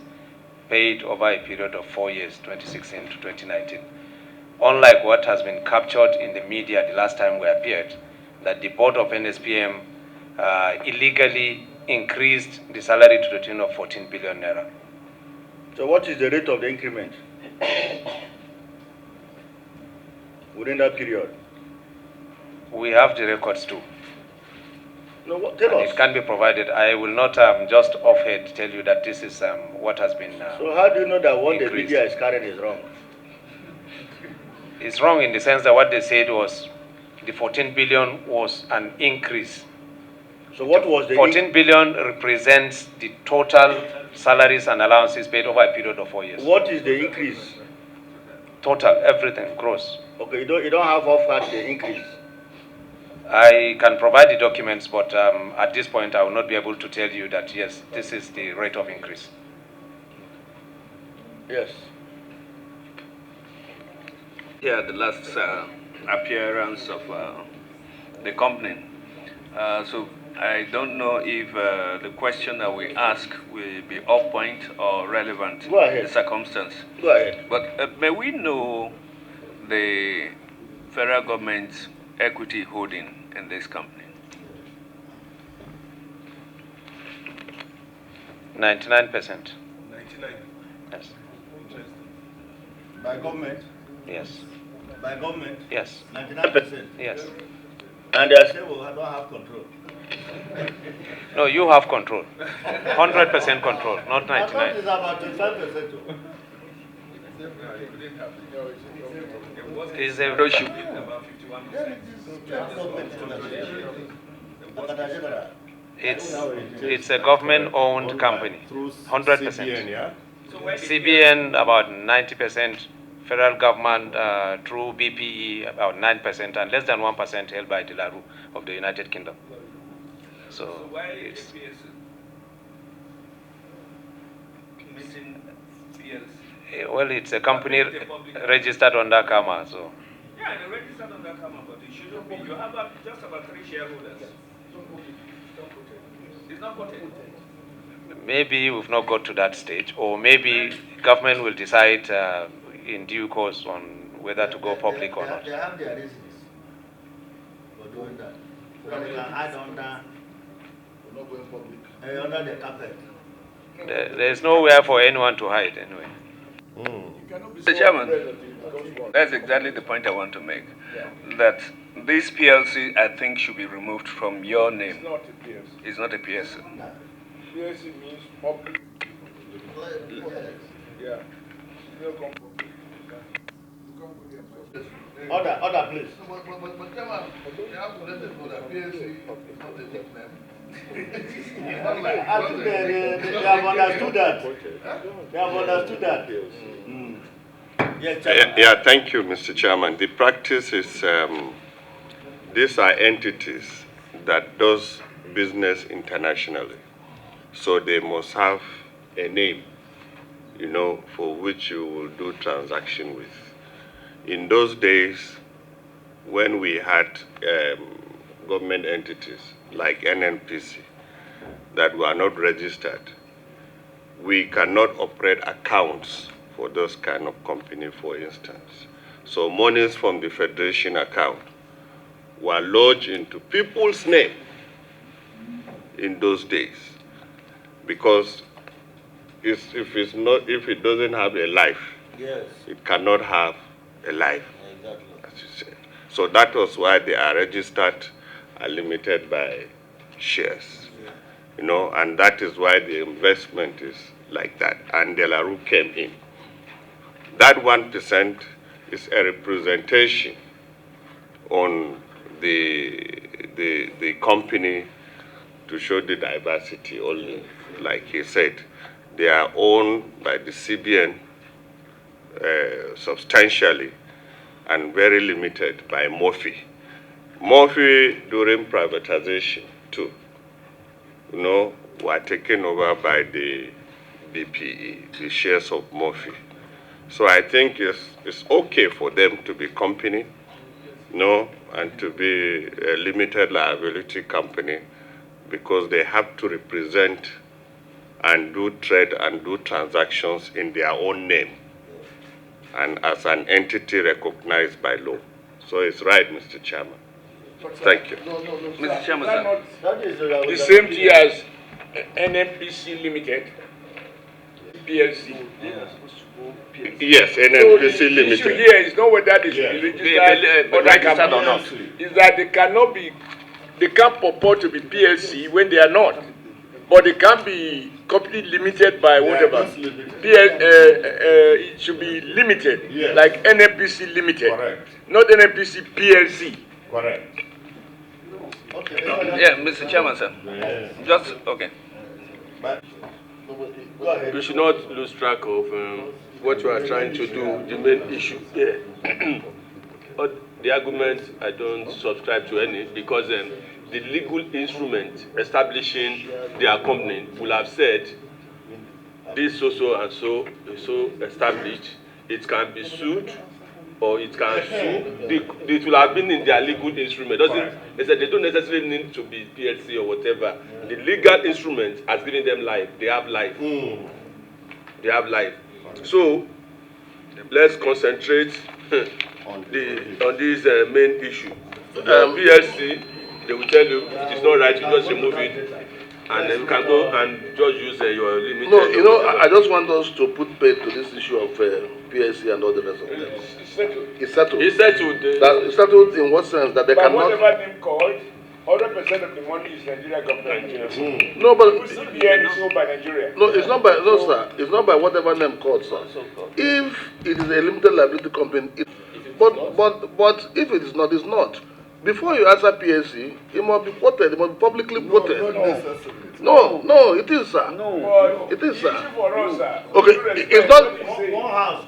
[SPEAKER 3] paid over a period of 4 years, 2016 to 2019. Unlike what has been captured in the media the last time we appeared, that the board of NSPM illegally increased the salary to the tune of 14 billion naira.
[SPEAKER 2] So what is the rate of the increment within that period?
[SPEAKER 3] We have the records too.
[SPEAKER 2] No, tell us.
[SPEAKER 3] It can be provided. I will not just offhand tell you that this is what has been
[SPEAKER 2] So how do you know that what
[SPEAKER 3] increased.
[SPEAKER 2] the media is carrying is wrong?
[SPEAKER 3] It's wrong in the sense that what they said was the 14 billion was an increase.
[SPEAKER 2] So what was the
[SPEAKER 3] 14 billion represents the total salaries and allowances paid over a period of 4 years.
[SPEAKER 2] What is the increase?
[SPEAKER 3] Total, everything, gross.
[SPEAKER 2] Okay, you don't have off the increase.
[SPEAKER 3] I can provide the documents, but at this point I will not be able to tell you that yes, this is the rate of increase.
[SPEAKER 2] Yes.
[SPEAKER 7] Here, the last appearance of the company. So I don't know if the question that we ask will be off point or relevant
[SPEAKER 2] Go ahead.
[SPEAKER 7] in the circumstance.
[SPEAKER 2] Go ahead.
[SPEAKER 7] But may we know the federal government's equity holding in this company?
[SPEAKER 3] 99%.
[SPEAKER 5] 99.
[SPEAKER 3] Yes.
[SPEAKER 2] By government?
[SPEAKER 3] Yes.
[SPEAKER 2] By government?
[SPEAKER 3] Yes.
[SPEAKER 2] 99%?
[SPEAKER 3] Yes.
[SPEAKER 2] And they say, well, I don't have control.
[SPEAKER 3] No, you have control. 100% control, not
[SPEAKER 2] I thought
[SPEAKER 3] 99.
[SPEAKER 2] it's about 25%. too.
[SPEAKER 3] Is a it's a government-owned company, 100%. CBN about 90%, federal government through BPE about 9%, and less than 1% held by Delaru of the United Kingdom. So
[SPEAKER 7] why
[SPEAKER 3] it's
[SPEAKER 7] missing PLC?
[SPEAKER 3] well, it's a company registered under KAMA, so.
[SPEAKER 7] Yeah, they registered on that common, but it shouldn't be. You have just about 3 shareholders. It's not quoted.
[SPEAKER 3] Maybe we've not got to that stage, or maybe government will decide in due course on whether to go public or not.
[SPEAKER 2] They have their reasons for doing that. So that they can hide under the carpet.
[SPEAKER 3] There's nowhere for anyone to hide anyway.
[SPEAKER 7] Mr. Chairman, that's exactly the point I want to make. That this PLC, I think, should be removed from your name.
[SPEAKER 9] It's not a PLC.
[SPEAKER 7] It's not a PLC.
[SPEAKER 9] PLC means public. Yeah.
[SPEAKER 2] Order, please.
[SPEAKER 13] But Chairman, you have to let them know that PLC is not a nickname.
[SPEAKER 2] I think they have understood that. They have understood that. Yes,
[SPEAKER 12] Yeah, thank you, Mr. Chairman. The practice is these are entities that does business internationally. So they must have a name, for which you will do transaction with. In those days, when we had government entities like NNPC that were not registered, we cannot operate accounts for those kind of company, for instance. So monies from the Federation account were lodged into people's name in those days because if it doesn't have a life,
[SPEAKER 2] Yes.
[SPEAKER 12] it cannot have a life,
[SPEAKER 2] Exactly.
[SPEAKER 12] as you said. So that was why they are registered and limited by shares. You know, and that is why the investment is like that. And De La Rue came in. That 1% is a representation on the company to show the diversity only. Like he said, they are owned by the CBN substantially and very limited by Murphy. Murphy, during privatization too, you know, were taken over by the BPE, the shares of Murphy. So I think it's okay for them to be company, you know, and to be a limited liability company, because they have to represent and do trade and do transactions in their own name and as an entity recognized by law. So it's right, Mr. Chairman. Thank you.
[SPEAKER 6] Mr. Chairman, sir.
[SPEAKER 2] That is
[SPEAKER 6] The same thing as NNPC Limited, PLC.
[SPEAKER 12] Yes,
[SPEAKER 6] So
[SPEAKER 12] NNPC
[SPEAKER 6] the
[SPEAKER 12] Limited.
[SPEAKER 6] issue here is not whether they should be registered or
[SPEAKER 12] registered or not.
[SPEAKER 6] Is that they can't purport to be PLC when they are not. But they can be completely limited by whatever. It should be limited,
[SPEAKER 8] Yes.
[SPEAKER 6] like NNPC Limited.
[SPEAKER 8] Correct.
[SPEAKER 6] Not NNPC PLC.
[SPEAKER 8] Correct.
[SPEAKER 14] Yeah, Mr. Chairman, sir.
[SPEAKER 8] Yes.
[SPEAKER 14] Just, okay.
[SPEAKER 8] Go ahead.
[SPEAKER 15] We should not lose track of what you are trying to do, the main issue here. But the argument, I don't subscribe to any, because the legal instrument establishing their company will have said this so and so is so established, it can be sued or it can sue. It will have been in their legal instrument. They said they don't necessarily need to be PLC or whatever. The legal instrument has given them life. They have life. They have life. So let's concentrate on this main issue. PLC, they will tell you it is not right, you just remove it, and then you can go and just use your limited.
[SPEAKER 13] No, you know, I just want us to put paid to this issue of PSC and all the rest of them. It's settled.
[SPEAKER 15] It's settled.
[SPEAKER 13] It's settled in what sense? That they
[SPEAKER 6] But
[SPEAKER 13] cannot.
[SPEAKER 6] whatever name called, 100% of the money is Nigeria government.
[SPEAKER 13] No, but
[SPEAKER 6] CBN is owned by Nigeria.
[SPEAKER 13] no, it's not by sir. It's not by whatever name called, sir. If it is a limited liability company, but if it is not, it's not. Before you answer PSC, it must be quoted. It must be publicly quoted. No, it is, sir.
[SPEAKER 6] No,
[SPEAKER 13] it is,
[SPEAKER 6] the
[SPEAKER 13] sir.
[SPEAKER 6] issue for us, sir.
[SPEAKER 13] Okay, it's not.
[SPEAKER 2] One house.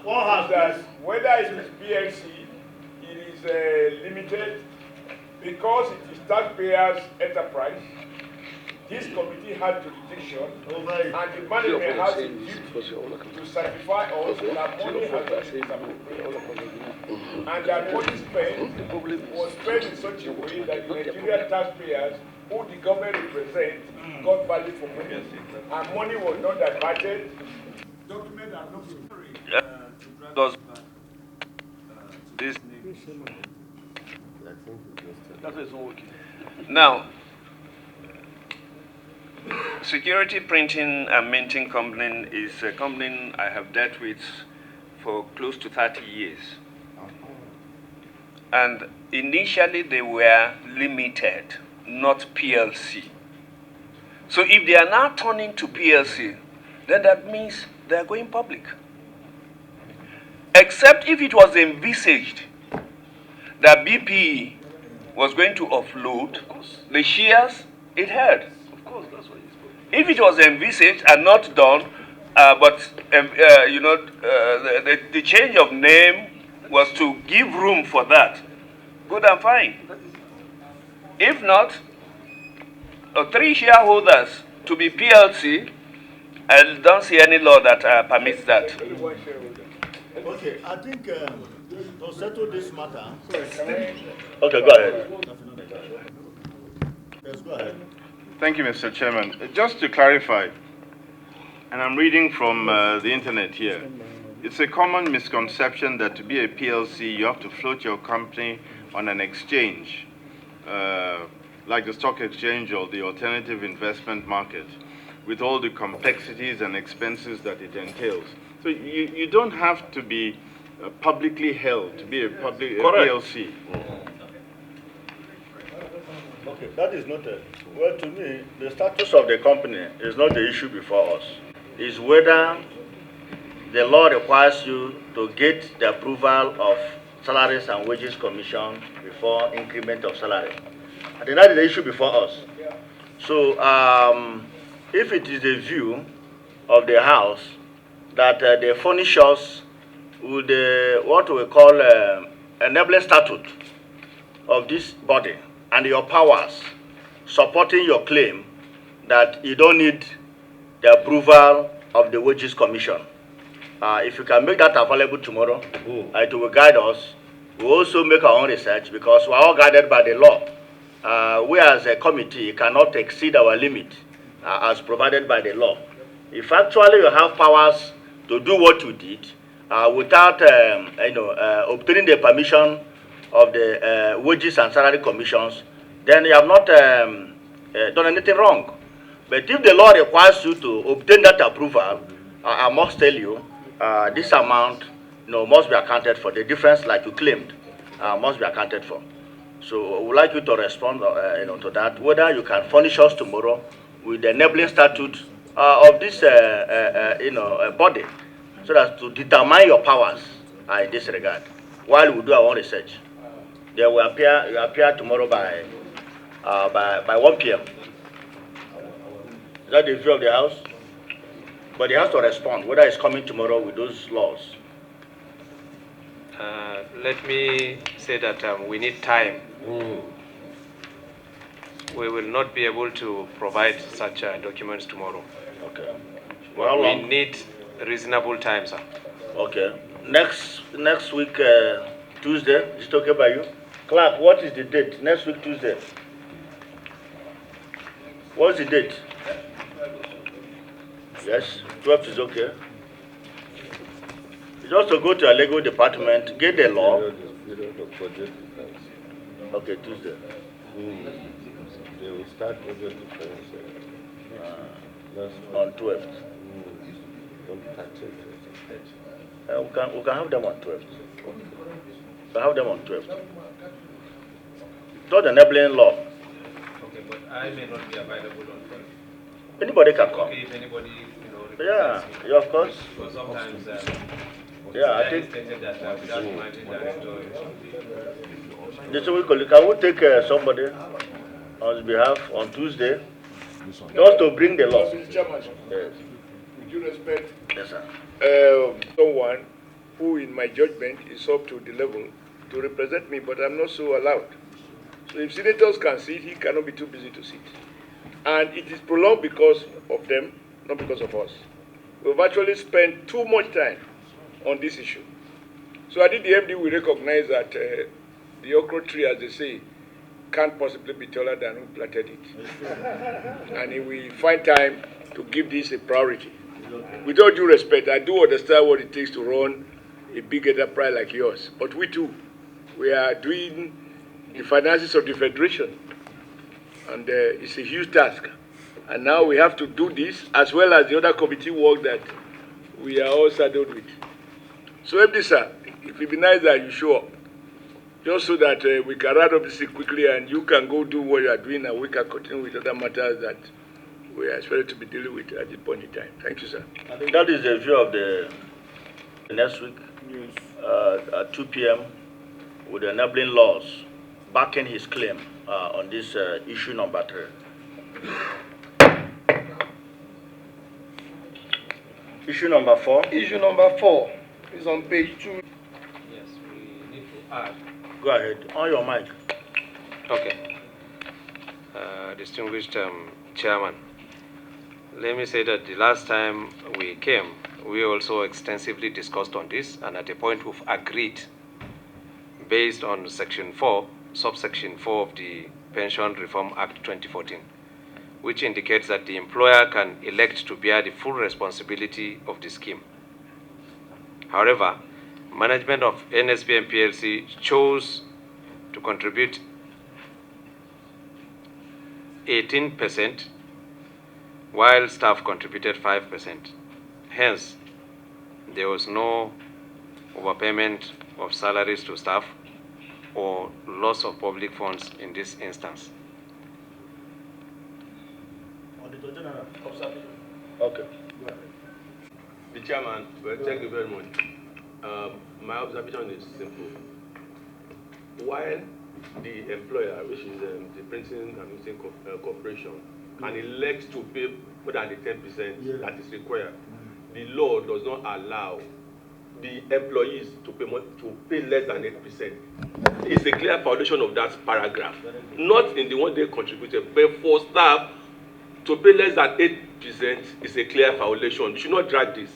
[SPEAKER 6] That whether it is PLC, it is limited, because it is taxpayers' enterprise. This committee has jurisdiction, and the management has a duty to certify us that money has been appropriated, and that money spent was spent in such a way that the Nigerian taxpayers, who the government represents, got value for money, and money was not diverted. Documents are not
[SPEAKER 14] Does this now? Security Printing and Minting Company is a company I have dealt with for close to 30 years. And initially they were limited, not PLC. So if they are now turning to PLC, then that means they are going public. Except if it was envisaged that BPE was going to offload the shares it held. If it was envisaged and not done, the change of name was to give room for that, good and fine. If not, 3 shareholders to be PLC, I don't see any law that permits that.
[SPEAKER 2] Okay, I think to settle this matter.
[SPEAKER 12] Okay, go ahead.
[SPEAKER 2] Yes, go ahead.
[SPEAKER 8] Thank you, Mr. Chairman. Just to clarify, and I'm reading from the internet here, it's a common misconception that to be a PLC, you have to float your company on an exchange, like the stock exchange or the alternative investment market. with all the complexities and expenses that it entails. So you don't have to be publicly held to be a PLC. Okay, that is not a, well, to me, the status of the company is not the issue before us. It's whether the law requires you to get the approval of Salaries and Wages Commission before increment of salary. I think that is the issue before us. So if it is the view of the House that they furnish us with what we call enabling statute of this body and your powers supporting your claim that you don't need the approval of the Wages Commission. If you can make that available tomorrow, it will guide us. We also make our own research because we are all guided by the law. We as a committee cannot exceed our limit as provided by the law. If actually you have powers to do what you did without obtaining the permission of the Wages and Salary Commissions, then you have not done anything wrong. But if the law requires you to obtain that approval, I must tell you, this amount must be accounted for. The difference, like you claimed, must be accounted for. So I would like you to respond to that, whether you can furnish us tomorrow with the enabling statute of this body, so that to determine your powers in this regard, while we do our own research. They will appear tomorrow by 1 p.m. Is that the view of the House? But he has to respond whether it's coming tomorrow with those laws.
[SPEAKER 3] Let me say that we need time. We will not be able to provide such documents tomorrow.
[SPEAKER 2] Okay.
[SPEAKER 3] Well, we need reasonable time, sir.
[SPEAKER 2] Okay. Next week, Tuesday, is it okay by you? Clark, what is the date? Next week, Tuesday. What's the date? Yes, 12th is okay. You just to go to a legal department, get the law. Okay, Tuesday.
[SPEAKER 12] They will start with the defense
[SPEAKER 2] on 12th. We can have them on 12th. We can have them on 12th. Not enabling law.
[SPEAKER 3] Okay, but I may not be available on 12th.
[SPEAKER 2] Anybody can come.
[SPEAKER 3] Okay, if anybody,
[SPEAKER 2] Yeah, of course.
[SPEAKER 3] Because sometimes,
[SPEAKER 2] I think.
[SPEAKER 3] stated that without managing director,
[SPEAKER 2] Can we take somebody on his behalf on Tuesday, just to bring the law?
[SPEAKER 6] Mr. Chairman,
[SPEAKER 2] Yes.
[SPEAKER 6] with due respect,
[SPEAKER 2] Yes, sir.
[SPEAKER 6] someone who, in my judgment, is up to the level to represent me, but I'm not so allowed. So if senators can sit, he cannot be too busy to sit. And it is prolonged because of them, not because of us. We've actually spent too much time on this issue. So I think the MD will recognize that the okra tree, as they say, can't possibly be taller than who planted it. And he will find time to give this a priority. With all due respect, I do understand what it takes to run a big enterprise like yours. But we too, we are doing the finances of the Federation. And it's a huge task. And now we have to do this, as well as the other committee work that we are all saddled with. So MD sir, it would be nice that you show up, just so that we can wrap up this quickly and you can go do what you are doing and we can continue with other matters that we are expected to be dealing with at this point in time. Thank you, sir.
[SPEAKER 2] I think that is the view of the next week at 2 p.m. with the enabling laws backing his claim on this issue number 3. Issue number 4.
[SPEAKER 4] Issue number 4 is on page 2.
[SPEAKER 3] yes, we need to add.
[SPEAKER 2] Go ahead. On your mic.
[SPEAKER 3] Okay. Distinguished Chairman, let me say that the last time we came, we also extensively discussed on this, and at a point we've agreed, based on Section 4, subsection 4 of the Pension Reform Act 2014, which indicates that the employer can elect to bear the full responsibility of the scheme. However, management of NSBM PLC chose to contribute 18% while staff contributed 5%. Hence, there was no overpayment of salaries to staff or loss of public funds in this instance.
[SPEAKER 2] Auditor General.
[SPEAKER 8] Okay.
[SPEAKER 15] The chairman, well, thank you very much. My observation is simple. While the employer, which is the Printing and Minting Corporation, can elect to pay more than the 10% that is required, the law does not allow the employees to pay less than 8%. It's a clear violation of that paragraph. Not in the one they contributed, but for staff to pay less than 8% is a clear violation. You should not drag this.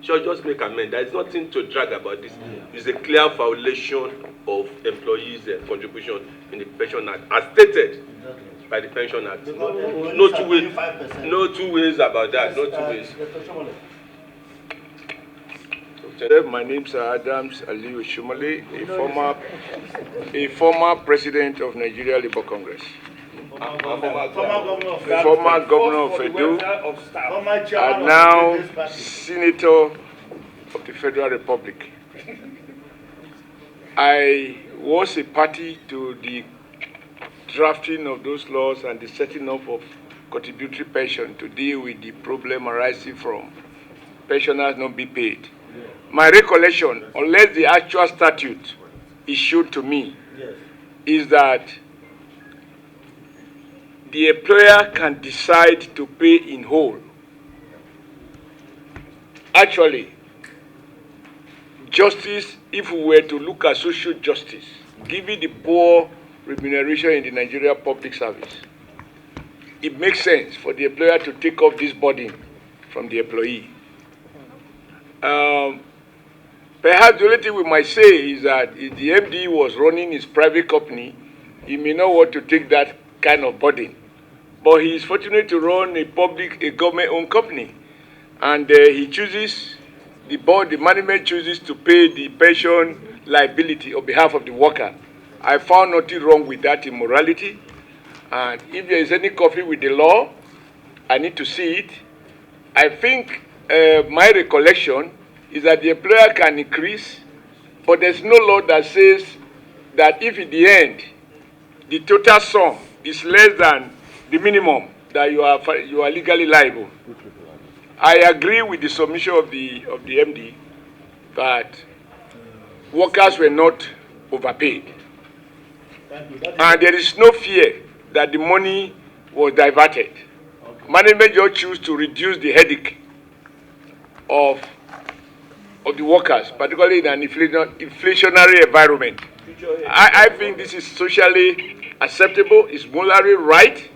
[SPEAKER 15] You should just make amend. There is nothing to drag about this. It's a clear violation of employees' contribution in the Pension Act, as stated by the Pension Act. No two ways. No two ways about that. No two ways.
[SPEAKER 6] My name is Adams Aliyu Shumale, a former president of Nigeria Labour Congress. Former governor of Edo, and now senator of the Federal Republic. I was a party to the drafting of those laws and the setting up of contributory pension to deal with the problem arising from pensioners not being paid. My recollection, unless the actual statute is shown to me, is that the employer can decide to pay in whole. Actually, justice, if we were to look at social justice, given the poor remuneration in the Nigeria public service, it makes sense for the employer to take off this burden from the employee. Perhaps the only thing we might say is that if the MD was running his private company, he may not want to take that kind of burden. But he is fortunate to run a government-owned company. And he chooses, the management chooses to pay the pension liability on behalf of the worker. I found nothing wrong with that immorality. And if there is any conflict with the law, I need to see it. I think my recollection is that the employer can increase, but there's no law that says that if in the end the total sum is less than the minimum, that you are legally liable. I agree with the submission of the MD that workers were not overpaid, and there is no fear that the money was diverted. Management just choose to reduce the headache of the workers, particularly in an inflationary environment. I think this is socially acceptable, it's morally right,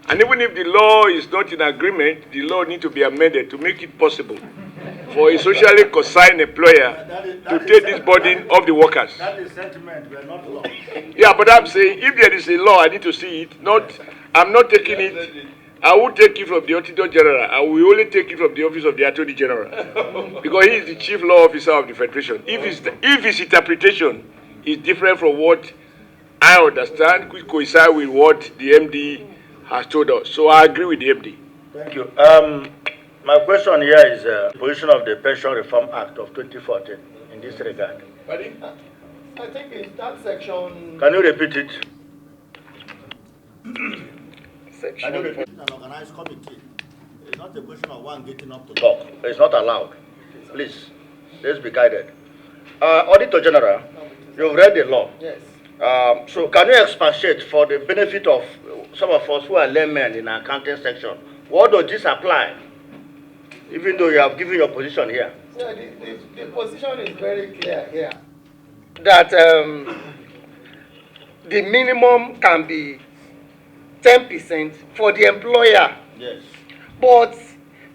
[SPEAKER 6] and even if the law is not in agreement, the law needs to be amended to make it possible for a socially concerned employer to take this burden off the workers.
[SPEAKER 2] That is sentiment, we are not law.
[SPEAKER 6] Yeah, but I'm saying if there is a law, I need to see it. I'm not taking it. I won't take it from the Auditor General. I will only take it from the Office of the Attorney General, because he is the Chief Law Officer of the Federation. If his interpretation is different from what I understand, which coincide with what the MD has told us. So I agree with the MD.
[SPEAKER 2] Thank you. My question here is the position of the Pension Reform Act of 2014 in this regard.
[SPEAKER 4] I think it's that section.
[SPEAKER 2] Can you repeat it?
[SPEAKER 4] Section.
[SPEAKER 2] Can you repeat? An organized committee. It's not a question of one getting up to talk. It's not allowed. Please, let's be guided. Auditor General, you've read the law.
[SPEAKER 4] Yes.
[SPEAKER 2] So can you expatiate for the benefit of some of us who are laymen in our accounting section? What does this apply? Even though you have given your position here.
[SPEAKER 4] Yeah, the position is very clear here. That the minimum can be 10% for the employer.
[SPEAKER 2] Yes.
[SPEAKER 4] But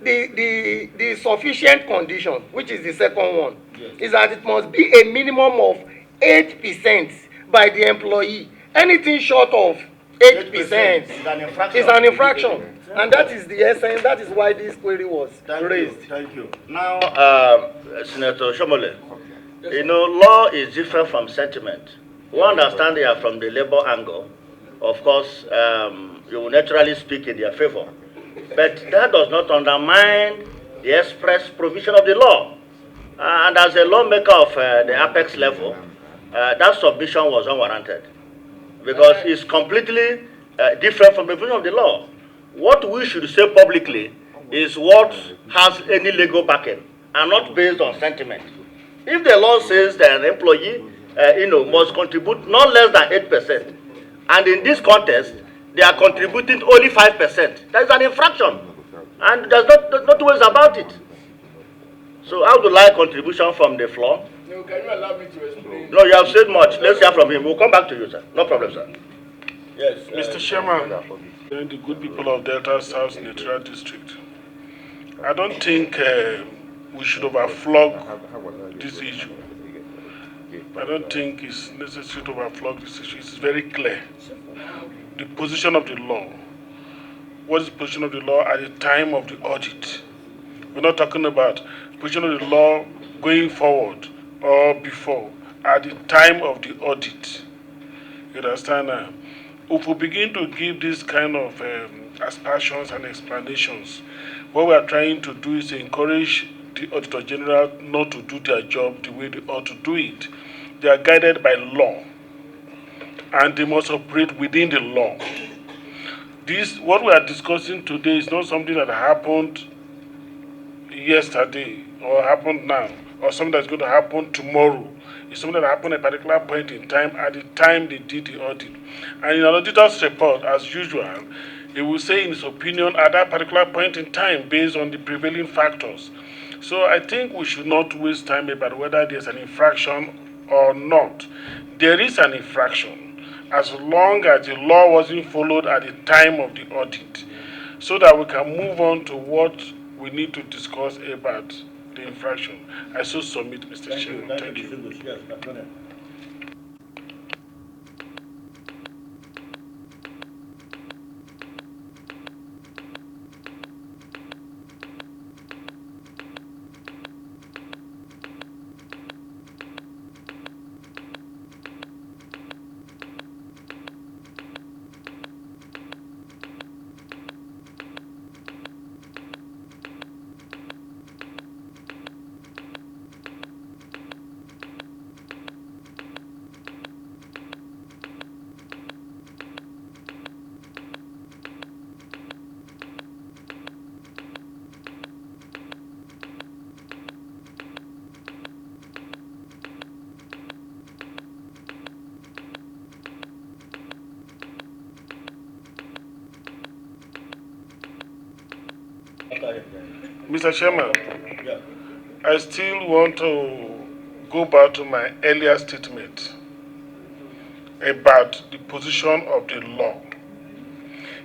[SPEAKER 4] the sufficient condition, which is the second one, yes, is that it must be a minimum of 8% by the employee. Anything short of 8% is an infraction. And that is the essence, that is why this query was raised.
[SPEAKER 2] Thank you. Now, Senator Shomole, you know, law is different from sentiment. We understand here from the labor angle. Of course, you will naturally speak in their favor. But that does not undermine the express provision of the law. And as a lawmaker of the apex level, that submission was unwarranted because it's completely different from the provision of the law. What we should say publicly is what has any legal backing and not based on sentiment. If the law says that an employee must contribute not less than 8%, and in this context, they are contributing only 5%, that is an infraction. And there's not two ways about it. So how do I contribution from the floor?
[SPEAKER 6] No, can you allow me to explain?
[SPEAKER 2] No, you have said much. Let's hear from him. We'll come back to you, sir. No problem, sir. Yes.
[SPEAKER 16] Mr. Chairman, and the good people of Delta South Senatorial District, I don't think we should overflog this issue. I don't think it's necessary to overflog this issue. It's very clear. The position of the law. What is the position of the law at the time of the audit? We're not talking about position of the law going forward or before, at the time of the audit. You understand now? If we begin to give this kind of aspersions and explanations, what we are trying to do is encourage the Auditor General not to do their job the way they ought to do it. They are guided by law, and they must operate within the law. What we are discussing today is not something that happened yesterday or happened now or something that's going to happen tomorrow. It's something that happened at a particular point in time at the time they did the audit. And in an auditor's report, as usual, it will say in his opinion at that particular point in time based on the prevailing factors. So I think we should not waste time about whether there's an infraction or not. There is an infraction as long as the law wasn't followed at the time of the audit, so that we can move on to what we need to discuss about the infraction. I so submit, Mr. Chairman. Thank you. Mr. Chairman, I still want to go back to my earlier statement about the position of the law.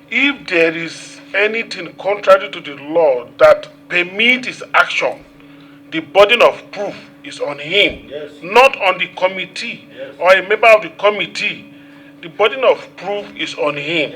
[SPEAKER 16] If there is anything contrary to the law that permits his action, the burden of proof is on him, not on the committee or a member of the committee. The burden of proof is on him.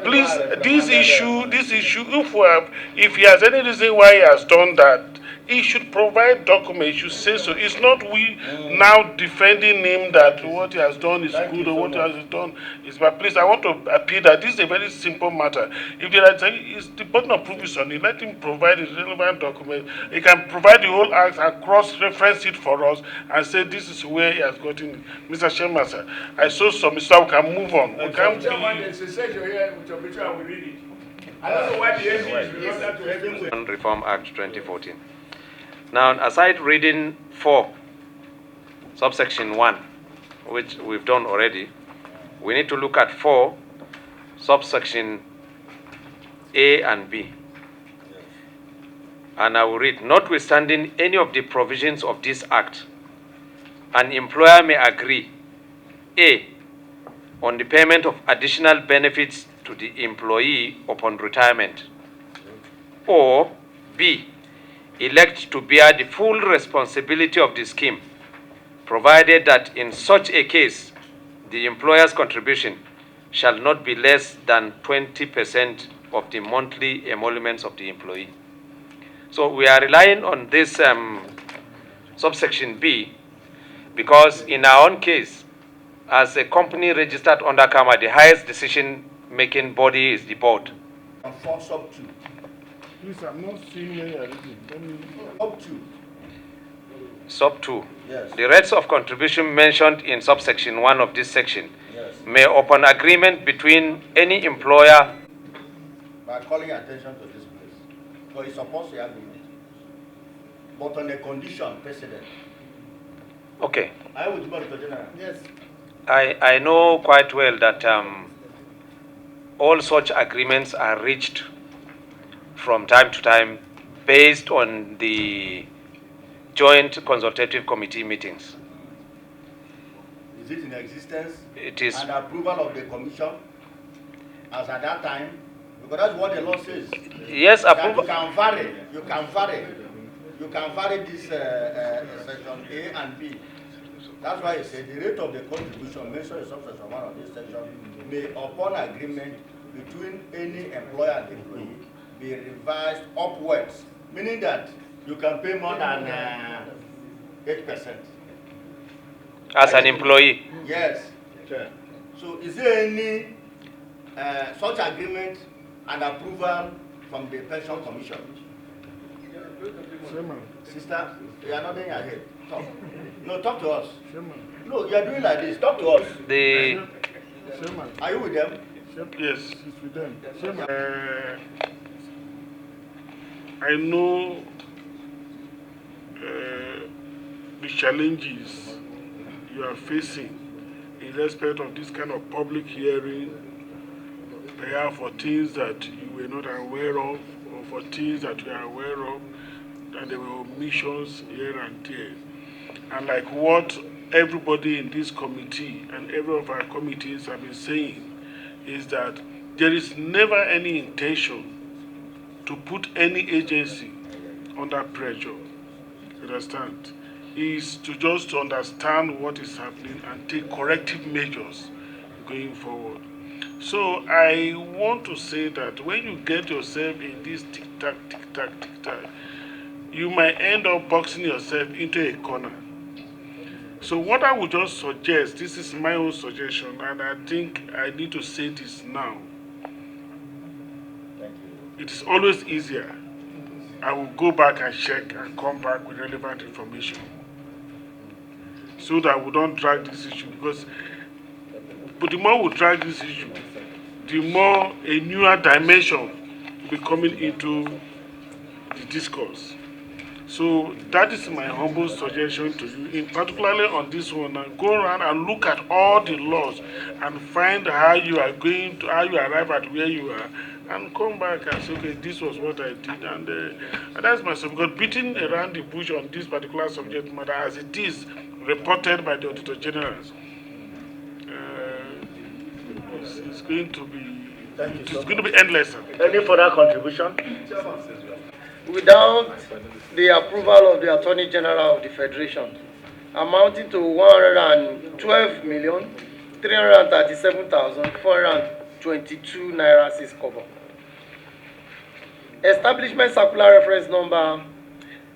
[SPEAKER 16] Please, this issue, if he has any reason why he has done that, he should provide documents, he should say so. It's not we now defending him that what he has done is good or what he has done is bad. Please, I want to appeal that this is a very simple matter. If there is the burden of proof is on him, let him provide the relevant document. He can provide the whole act and cross-reference it for us and say this is where he has gotten it. Mr. Chairman, sir, I so submit, so we can move on. We can't
[SPEAKER 6] I don't know why the NC is reluctant to everything.
[SPEAKER 3] Reform Act 2014. Now, aside reading 4, subsection 1, which we've done already, we need to look at 4, subsection A and B. And I will read, notwithstanding any of the provisions of this act, an employer may agree, A, on the payment of additional benefits to the employee upon retirement, or B, elect to bear the full responsibility of the scheme, provided that in such a case, the employer's contribution shall not be less than 20% of the monthly emoluments of the employee. So we are relying on this subsection B because in our own case, as a company registered under CAMA, the highest decision-making body is the board.
[SPEAKER 2] 4 sub 2.
[SPEAKER 16] Please, I'm not seeing where you're reading.
[SPEAKER 2] Sub 2.
[SPEAKER 3] Sub 2.
[SPEAKER 2] Yes.
[SPEAKER 3] The rates of contribution mentioned in subsection 1 of this section
[SPEAKER 2] Yes.
[SPEAKER 3] may, upon agreement between any employer,
[SPEAKER 2] By calling attention to this place. Because it's supposed to agreement. But on a condition precedent.
[SPEAKER 3] okay,
[SPEAKER 2] I would go to General.
[SPEAKER 4] Yes.
[SPEAKER 3] I know quite well that all such agreements are reached from time to time based on the joint consultative committee meetings.
[SPEAKER 2] Is it in existence?
[SPEAKER 3] It is.
[SPEAKER 2] And approval of the commission as at that time? Because that's what the law says.
[SPEAKER 3] Yes,
[SPEAKER 2] that
[SPEAKER 3] approval.
[SPEAKER 2] You can vary. You can vary. You can vary this section A and B. That's why it said the rate of the contribution mentioned in subsection 1 of this section may, upon agreement between any employer and employee, be revised upwards, meaning that you can pay more than 8%.
[SPEAKER 3] As an employee.
[SPEAKER 2] Yes. Okay. So is there any such agreement and approval from the pension commission? Sister, you are nodding your head. Talk. No, talk to us. No, you are doing like this. Talk to us. Are you with them?
[SPEAKER 16] Yes, it's with them. I know the challenges you are facing in respect of this kind of public hearing, perhaps for things that you were not aware of, or for things that you are aware of, that there were omissions here and there. And like what everybody in this committee and every of our committees have been saying, is that there is never any intention to put any agency under pressure. You understand? Is to just understand what is happening and take corrective measures going forward. So I want to say that when you get yourself in this tic-tac, tic-tac, tic-tac, you might end up boxing yourself into a corner. So what I would just suggest, this is my own suggestion, and I think I need to say this now. It is always easier. I will go back and check and come back with relevant information, so that we don't drag this issue. But the more we drag this issue, the more a newer dimension will be coming into the discourse. So that is my humble suggestion to you, particularly on this one. And go around and look at all the laws and find how you are going to, how you arrive at where you are, and come back and say, okay, this was what I did, and that's myself. Because beating around the bush on this particular subject matter, as it is reported by the Auditor Generals, it's going to be, going to be endless.
[SPEAKER 2] Any further contribution?
[SPEAKER 4] Without the approval of the Attorney General of the Federation, amounting to 112,337,422 naira 6 kobo. Establishment Circular Reference Number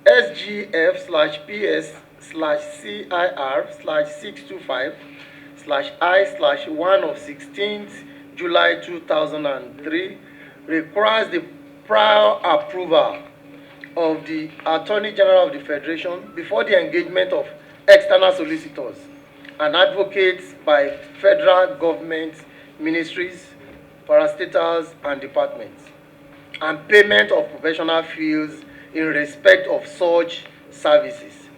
[SPEAKER 4] SGF/PS/CIR/625/I/1 of 16th July 2003 requires the prior approval of the Attorney General of the Federation before the engagement of external solicitors and advocates by federal government, ministries, parastatals, and departments, and payment of professional fees in respect of such services.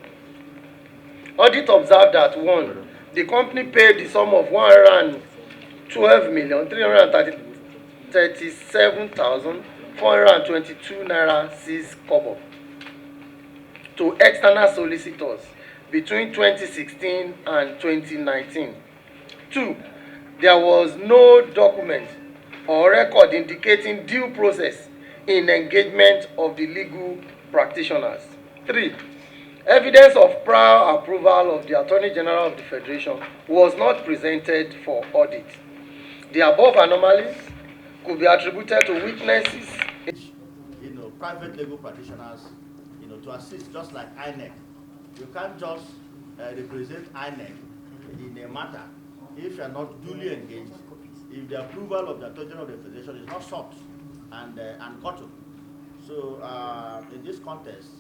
[SPEAKER 4] Audit observed that 1. The company paid the sum of 112,337,422 naira 6 kobo to external solicitors between 2016 and 2019. 2. There was no document or record indicating due process in engagement of the legal practitioners. 3. Evidence of prior approval of the Attorney General of the Federation was not presented for audit. The above anomalies could be attributed to witnesses.
[SPEAKER 2] Private legal practitioners, to assist, just like INEC. You can't just represent INEC in a matter if you are not duly engaged, if the approval of the Attorney General of the Federation is not sought and cotton. So in this context,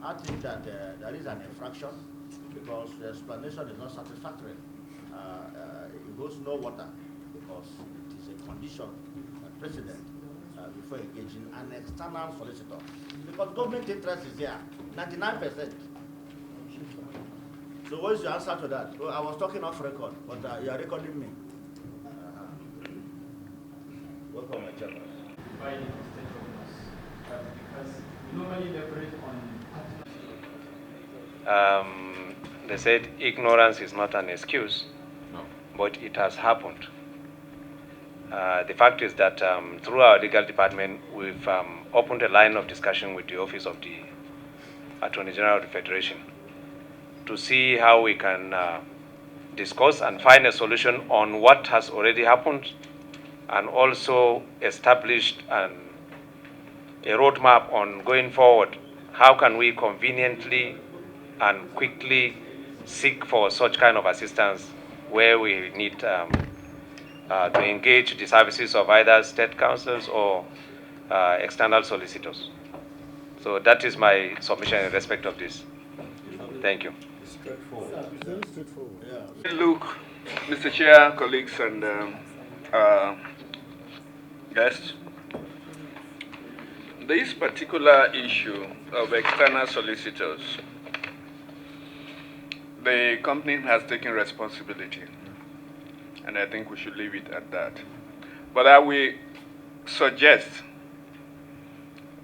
[SPEAKER 2] I think that there is an infraction because the explanation is not satisfactory. It goes no water because it is a condition precedent before engaging an external solicitor. Because government interest is there, 99%. So what is your answer to that? Well, I was talking off record, but you are recording me. Welcome, my chairman.
[SPEAKER 3] They said ignorance is not an excuse, but it has happened. The fact is that through our legal department, we've opened a line of discussion with the Office of the Attorney General of the Federation to see how we can discuss and find a solution on what has already happened, and also established a roadmap on going forward. How can we conveniently and quickly seek for such kind of assistance where we need to engage the services of either state councils or external solicitors. So that is my submission in respect of this. Thank you.
[SPEAKER 1] Very straightforward.
[SPEAKER 6] Look, Mr. Chair, colleagues, and guests, this particular issue of external solicitors, the company has taken responsibility, and I think we should leave it at that. But I will suggest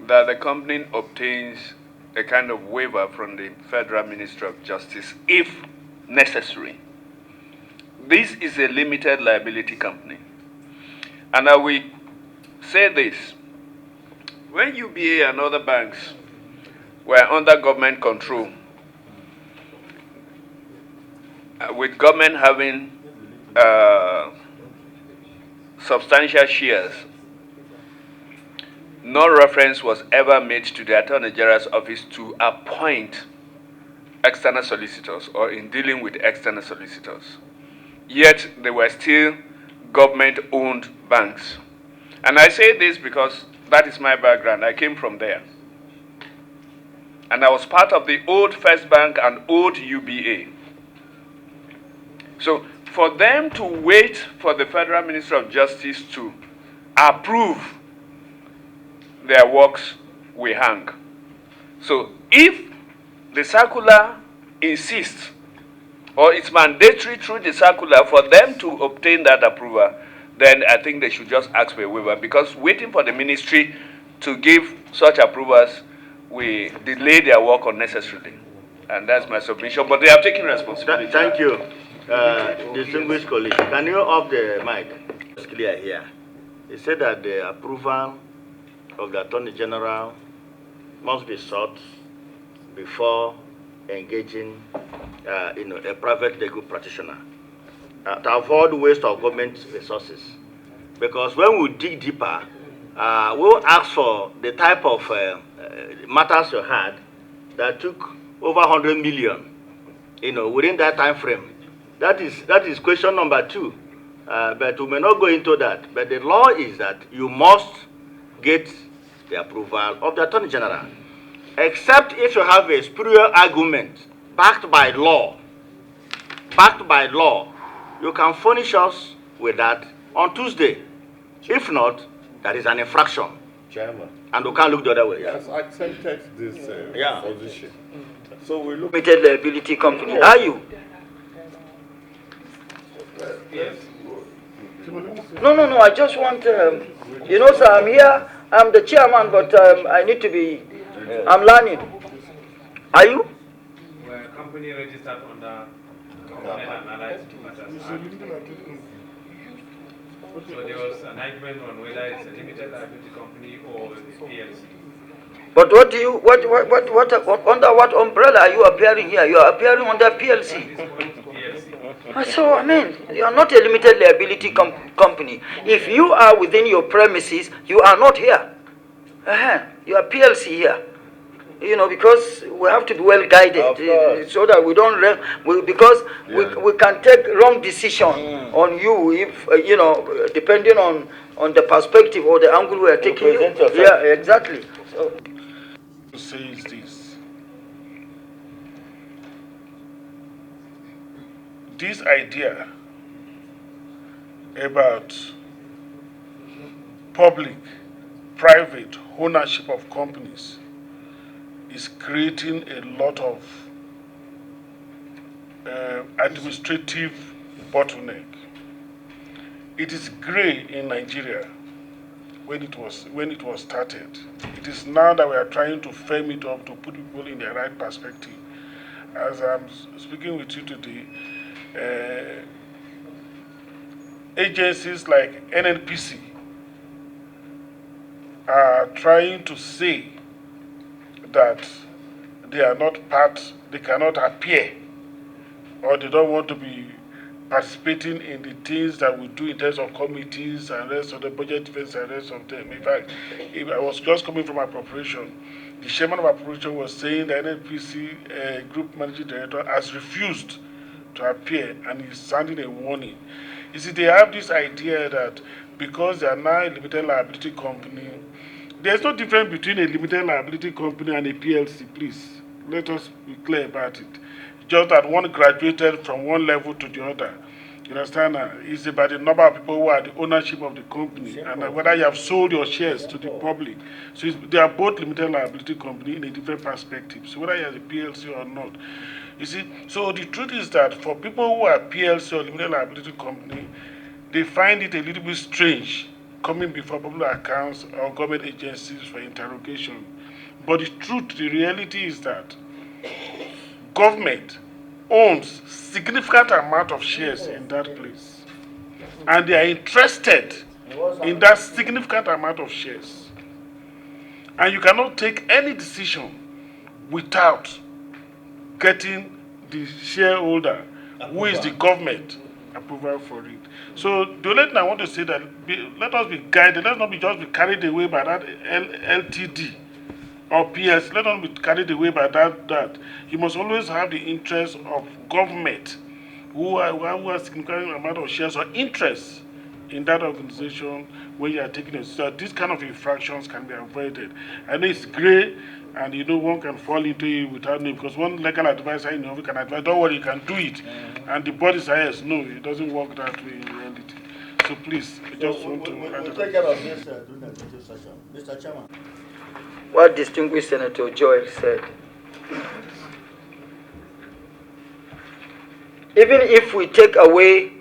[SPEAKER 6] that the company obtains a kind of waiver from the Federal Ministry of Justice if necessary. This is a limited liability company. And I will say this. When UBA and other banks were under government control, with government having substantial shares, no reference was ever made to the Attorney General's office to appoint external solicitors or in dealing with external solicitors. Yet they were still government-owned banks. And I say this because that is my background. I came from there. And I was part of the old First Bank and old UBA. So for them to wait for the Federal Ministry of Justice to approve their works, we hang. So if the circular insists, or it's mandatory through the circular for them to obtain that approval, then I think they should just ask for a waiver, because waiting for the ministry to give such approvals will delay their work unnecessarily. And that's my submission, but they have taken responsibility.
[SPEAKER 2] Thank you, distinguished colleague. Can you off the mic? It's clear here. He said that the approval of the Attorney General must be sought before engaging a private legal practitioner to avoid waste of government resources. Because when we dig deeper, we'll ask for the type of matters you had that took over 100 million, within that time frame. That is question number 2. But we may not go into that. But the law is that you must get the approval of the Attorney General, except if you have a spurious argument backed by law. Backed by law, you can furnish us with that on Tuesday. If not, that is an infraction.
[SPEAKER 12] Chairman.
[SPEAKER 2] And we can't look the other way.
[SPEAKER 12] Has accepted this position. So we look.
[SPEAKER 1] Limited liability company. Are you?
[SPEAKER 12] Yes.
[SPEAKER 1] No. I just want, sir, I'm here. I'm the chairman, but I need to be, I'm learning. Are you?
[SPEAKER 3] We're a company registered under Component and Allied Matters Act. So there was an argument on whether it's a limited liability company or a PLC.
[SPEAKER 1] But what do you, under what umbrella are you appearing here? You are appearing under PLC. So, you are not a limited liability company. If you are within your premises, you are not here. You are PLC here. Because we have to be well guided so that we don't, we can take wrong decision on you if, depending on on the perspective or the angle we are taking. Yeah, exactly. So,
[SPEAKER 16] to say is this. This idea about public-private ownership of companies is creating a lot of administrative bottleneck. It is gray in Nigeria when it was started. It is now that we are trying to firm it up to put people in the right perspective. As I'm speaking with you today, agencies like NNPC are trying to say that they are not part, they cannot appear, or they don't want to be participating in the things that we do in terms of committees and rest of the budget events and rest of them. In fact, if I was just coming from appropriation, the chairman of appropriation was saying the NNPC group managing director has refused to appear and is sounding a warning. You see, they have this idea that because they are now a limited liability company, there's no difference between a limited liability company and a PLC, please. Let us be clear about it. Just that one graduated from one level to the other. You understand? It's about the number of people who are the ownership of the company and whether you have sold your shares to the public. So they are both limited liability company in a different perspective. So whether you are a PLC or not. You see, so the truth is that for people who are PLC or limited liability company, they find it a little bit strange coming before public accounts or government agencies for interrogation. But the truth, the reality is that government owns significant amount of shares in that place. And they are interested in that significant amount of shares. And you cannot take any decision without getting the shareholder, who is the government, approval for it. So the only thing I want to say that let us be guided, let's not just be carried away by that LTD or PS, let us not be carried away by that. You must always have the interest of government who has significant amount of shares or interest in that organization when you are taking it. So these kind of infractions can be avoided. I know it's gray, and you know one can fall into it without knowing, because one legal advisor in can advise, don't worry, you can do it. And the body says, no, it doesn't work that way in reality. So please, I just want to...
[SPEAKER 2] We'll take care of this during the executive session. Mr. Chairman.
[SPEAKER 1] what distinguished Senator Joel said, even if we take away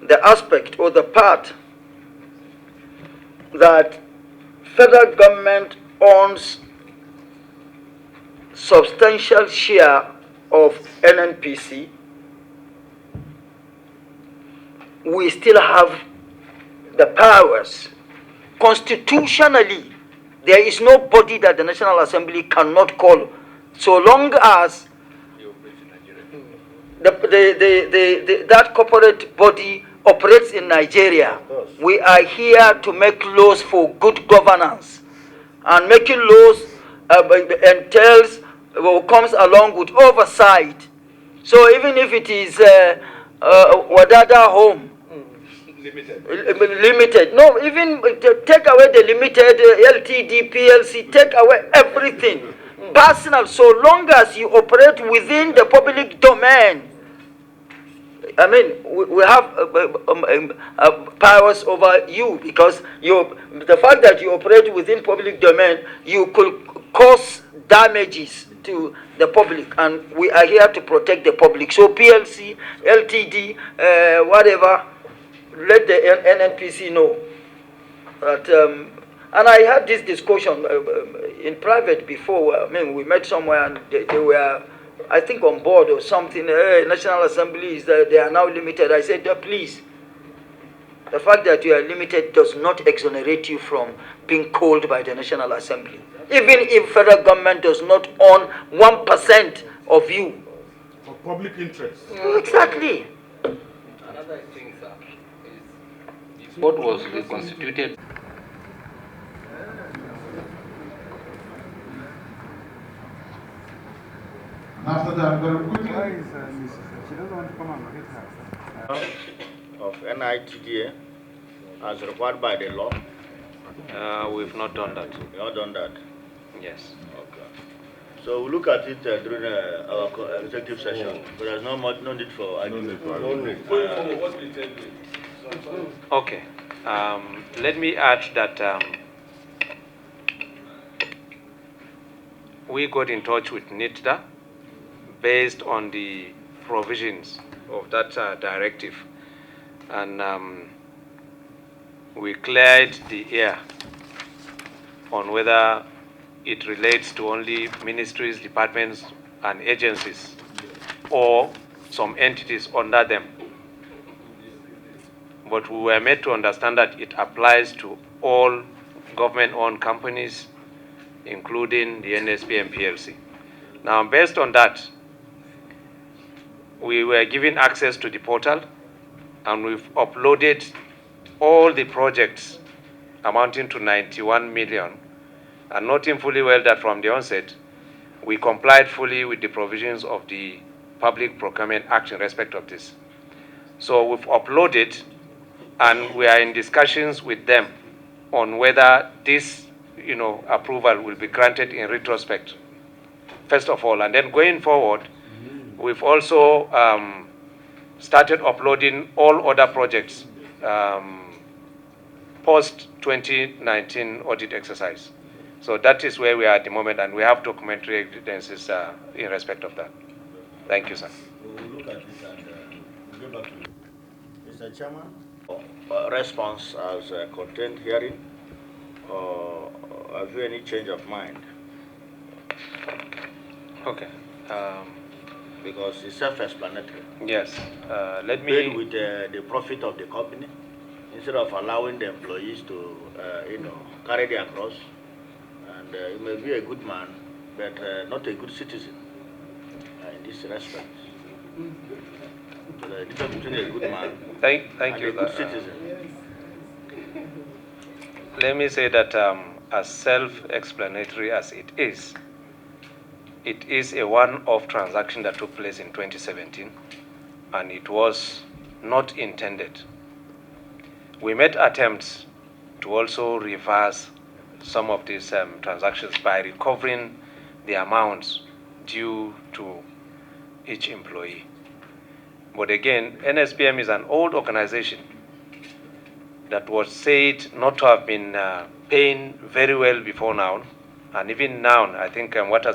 [SPEAKER 1] the aspect or the part that federal government owns substantial share of NNPC, we still have the powers. Constitutionally, there is no body that the National Assembly cannot call, so long as that corporate body operates in Nigeria. We are here to make laws for good governance, and making laws entails or comes along with oversight. So even if it is Wadada Home Limited, no, even take away the limited LTD, PLC, take away everything personal, so long as you operate within the public domain. I mean, we have powers over you, because the fact that you operate within public domain, you could cause damages to the public, and we are here to protect the public. So PLC, LTD, whatever, let the NNPC know that. And I had this discussion in private before. I mean, we met somewhere and they were, I think, on board or something. National Assembly is they are now limited. I said, please, the fact that you are limited does not exonerate you from being called by the National Assembly. Even if federal government does not own 1% of you.
[SPEAKER 16] For public interest.
[SPEAKER 1] Exactly.
[SPEAKER 17] Another thing, sir, is what was reconstituted.
[SPEAKER 2] After that, I'm going to quickly. She doesn't want to come and hit her. Of NITDA as required by the law?
[SPEAKER 3] We've not done that.
[SPEAKER 2] You have not done that?
[SPEAKER 3] Yes.
[SPEAKER 2] Okay. So we'll look at it during our executive session. But there's no need for argument.
[SPEAKER 12] No need.
[SPEAKER 3] Okay. Let me add that we got in touch with NITDA based on the provisions of that directive, and we cleared the air on whether it relates to only ministries, departments, and agencies, or some entities under them. But we were made to understand that it applies to all government-owned companies, including the NSPM PLC. Now, based on that, we were given access to the portal, and we've uploaded all the projects amounting to 91 million, and noting fully well that from the onset, we complied fully with the provisions of the Public Procurement Act in respect of this. So we've uploaded, and we are in discussions with them on whether this, approval will be granted in retrospect, first of all. And then going forward, we've also started uploading all other projects post-2019 audit exercise. So that is where we are at the moment, and we have documentary evidences in respect of that. Thank you, sir.
[SPEAKER 2] We'll look at this and we'll get back to you. Mr. Chairman, response as contained hearing, have you any change of mind?
[SPEAKER 3] Okay.
[SPEAKER 2] Because it's self-explanatory.
[SPEAKER 3] Yes. Let me...
[SPEAKER 2] Paid with the profit of the company, instead of allowing the employees to, carry their cross. And you may be a good man, but not a good citizen in this respect. So the difference between a good man
[SPEAKER 3] thank
[SPEAKER 2] and
[SPEAKER 3] you,
[SPEAKER 2] a good citizen.
[SPEAKER 3] Let me say that as self-explanatory as it is a one-off transaction that took place in 2017, and it was not intended. We made attempts to also reverse some of these transactions by recovering the amounts due to each employee. But again, NSPM is an old organization that was said not to have been paying very well before now, and even now, I think what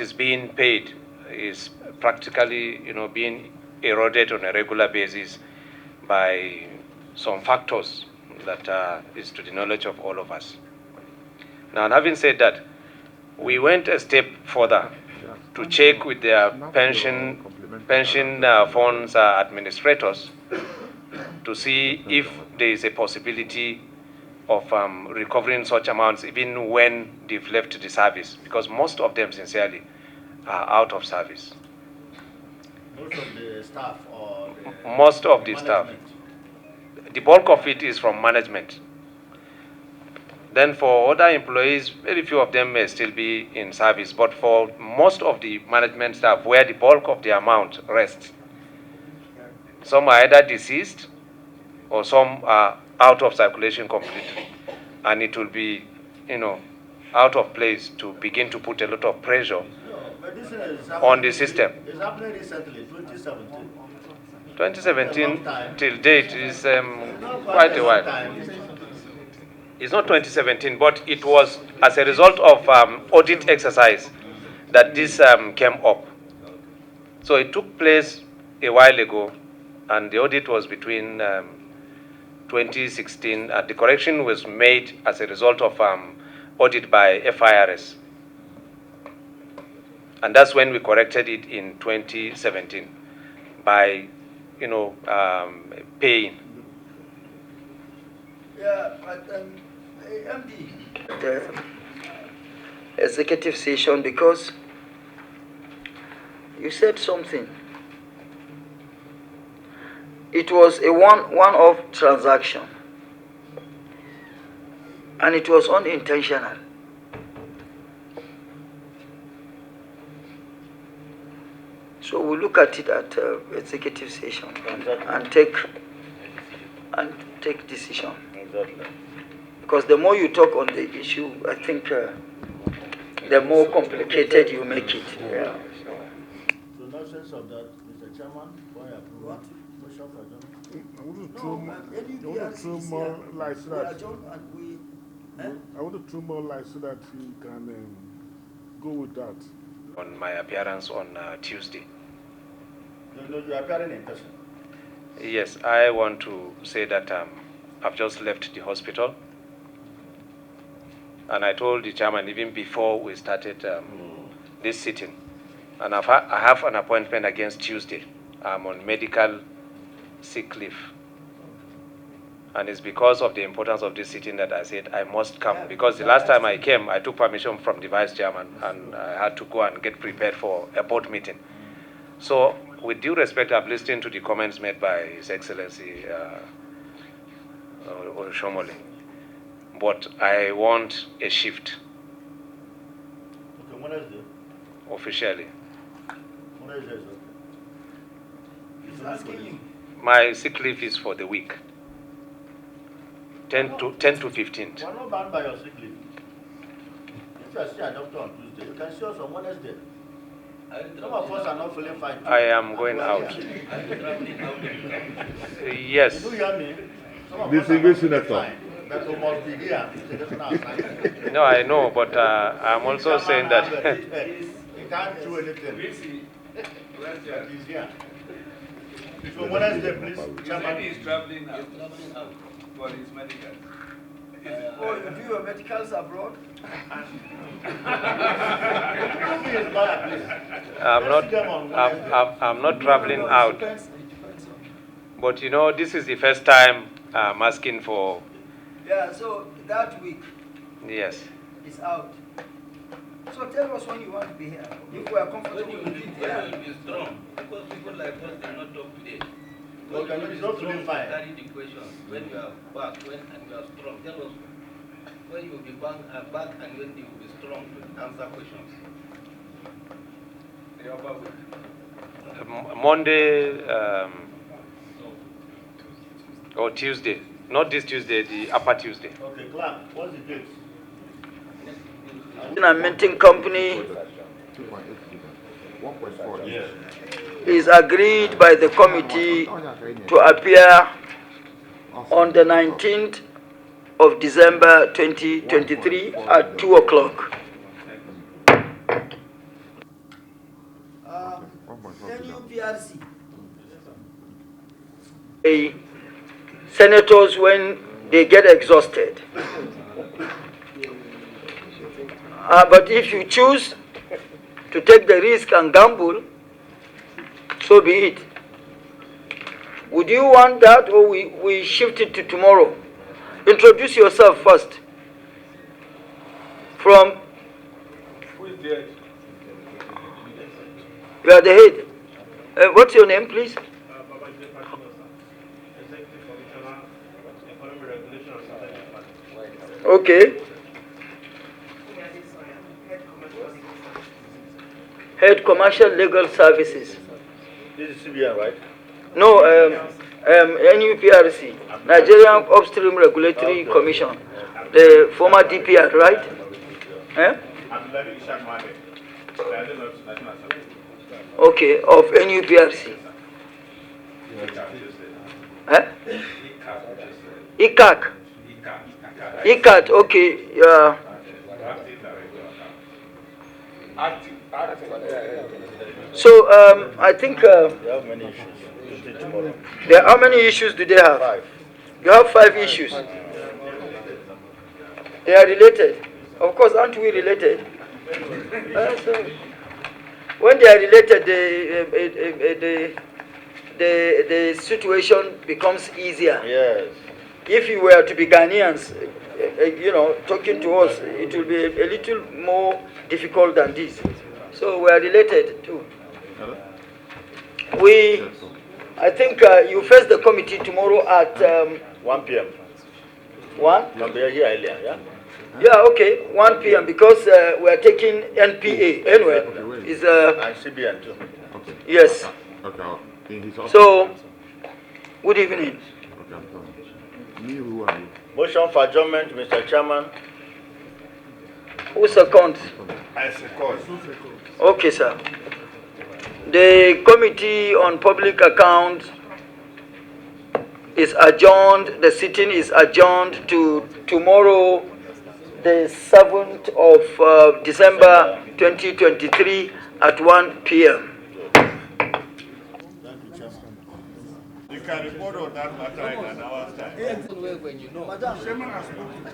[SPEAKER 3] is being paid is practically, being eroded on a regular basis by some factors that is to the knowledge of all of us. Now, having said that, we went a step further to check with their pension funds administrators to see if there is a possibility of recovering such amounts even when they've left the service, because most of them, sincerely, are out of service.
[SPEAKER 2] Most of the staff or
[SPEAKER 3] most of the staff. The bulk of it is from management. Then for other employees, very few of them may still be in service, but for most of the management staff, where the bulk of the amount rests, some are either deceased or some are out of circulation completely. And it will be, out of place to begin to put a lot of pressure on the system.
[SPEAKER 2] It's happening recently, 2017.
[SPEAKER 3] 2017 till date is quite a while. It's not 2017, but it was as a result of audit exercise that this came up. So it took place a while ago, and the audit was between 2016, and the correction was made as a result of audit by FIRS. And that's when we corrected it in 2017 by, paying.
[SPEAKER 1] Yeah, but MD. The executive session, because you said something. It was a one-off transaction, and it was unintentional. So we look at it at executive session and take and take decision.
[SPEAKER 2] Exactly.
[SPEAKER 1] Because the more you talk on the issue, I think the more complicated you make it. Yeah.
[SPEAKER 2] So no sense of that, Mr. Chairman, why approve what? Motion for adjournment?
[SPEAKER 16] I want to throw more light so that I want to throw more light so that you can go with that.
[SPEAKER 3] On my appearance on Tuesday.
[SPEAKER 2] No, you are appearing in person.
[SPEAKER 3] Yes, I want to say that I've just left the hospital. And I told the chairman even before we started this sitting, and I have an appointment against Tuesday. I'm on medical sick leave. And it's because of the importance of this sitting that I said I must come. Because the last time I came, I took permission from the vice chairman, and I had to go and get prepared for a board meeting. So, with due respect, I've listened to the comments made by His Excellency Shomole. But I want a shift.
[SPEAKER 2] Okay, when is it?
[SPEAKER 3] Officially.
[SPEAKER 2] When is it?
[SPEAKER 1] He's asking you.
[SPEAKER 3] My sick leave is for the week. 10 to 15th.
[SPEAKER 2] We're not bound by your sick leave. If you are seeing a doctor on Tuesday, you can see us on Wednesday. Some of us are not feeling fine.
[SPEAKER 3] I am going out. Yes.
[SPEAKER 2] You do hear me? Some of
[SPEAKER 16] This
[SPEAKER 2] us are
[SPEAKER 16] is
[SPEAKER 2] not
[SPEAKER 16] Senator.
[SPEAKER 2] feeling fine. But we must be here. It's a national assignment.
[SPEAKER 3] No, I know, but I'm also saying that.
[SPEAKER 2] He can't do anything. But he's here. So Wednesday, please. Chairman.
[SPEAKER 14] He is traveling out for his medical.
[SPEAKER 1] Oh, you do your medicals abroad?
[SPEAKER 3] I'm not traveling out. But you know, this is the first time I'm asking for.
[SPEAKER 1] Yeah, so that week
[SPEAKER 3] Yes.
[SPEAKER 1] is out. So tell us when you want to be here. If we are comfortable with it, yeah.
[SPEAKER 17] When you will be strong, because people like us cannot talk today.
[SPEAKER 2] No,
[SPEAKER 17] When you
[SPEAKER 2] it's
[SPEAKER 17] will
[SPEAKER 2] not
[SPEAKER 17] be
[SPEAKER 2] feeling
[SPEAKER 17] strong,
[SPEAKER 2] fine.
[SPEAKER 17] carry the questions. When you are back, and you are strong, tell us when you will be back and when you will be strong to answer questions. The upper week.
[SPEAKER 3] Monday or Tuesday. Not this Tuesday, the upper Tuesday.
[SPEAKER 2] Okay, Clark, what's the date?
[SPEAKER 1] A minting company is agreed by the committee to appear on the 19th of December 2023 at 2 o'clock. NUPRC. Senators, when they get exhausted. But if you choose to take the risk and gamble, so be it. Would you want that, or we shift it to tomorrow? Introduce yourself first. From?
[SPEAKER 7] Who is there?
[SPEAKER 1] You are the head. What's your name, please? Okay. Head Commercial Legal Services.
[SPEAKER 2] This is CBN, right?
[SPEAKER 1] No, NUPRC, Nigerian Upstream Regulatory Commission, the former DPR, right? Eh? Okay, of NUPRC. Eh? ICAC. ICAT, okay. So I think
[SPEAKER 2] They have many issues. Tomorrow.
[SPEAKER 1] how many issues do they have?
[SPEAKER 2] 5.
[SPEAKER 1] You have 5 issues. They are related. Of course, aren't we related? So when they are related, the situation becomes easier.
[SPEAKER 2] Yes.
[SPEAKER 1] If you were to be Ghanaians, talking to us, it will be a little more difficult than this. So we are related too. I think you face the committee tomorrow at
[SPEAKER 2] 1 p.m.
[SPEAKER 1] 1?
[SPEAKER 2] I'll be here earlier, yeah?
[SPEAKER 1] Yeah, okay, 1 p.m. because we are taking NPA anyway. Is
[SPEAKER 2] And CBN too.
[SPEAKER 18] Okay.
[SPEAKER 1] Yes.
[SPEAKER 18] Okay. In his office.
[SPEAKER 1] So, good evening.
[SPEAKER 18] Okay, I'm coming.
[SPEAKER 2] Motion for adjournment, Mr. Chairman.
[SPEAKER 1] Who seconds?
[SPEAKER 8] I second.
[SPEAKER 1] Okay, sir. The Committee on Public Accounts is adjourned. The sitting is adjourned to tomorrow, the 7th of December 2023 at 1 p.m.
[SPEAKER 8] You can report on that matter in an hour's time.
[SPEAKER 17] When you know.
[SPEAKER 16] Chairman has spoken.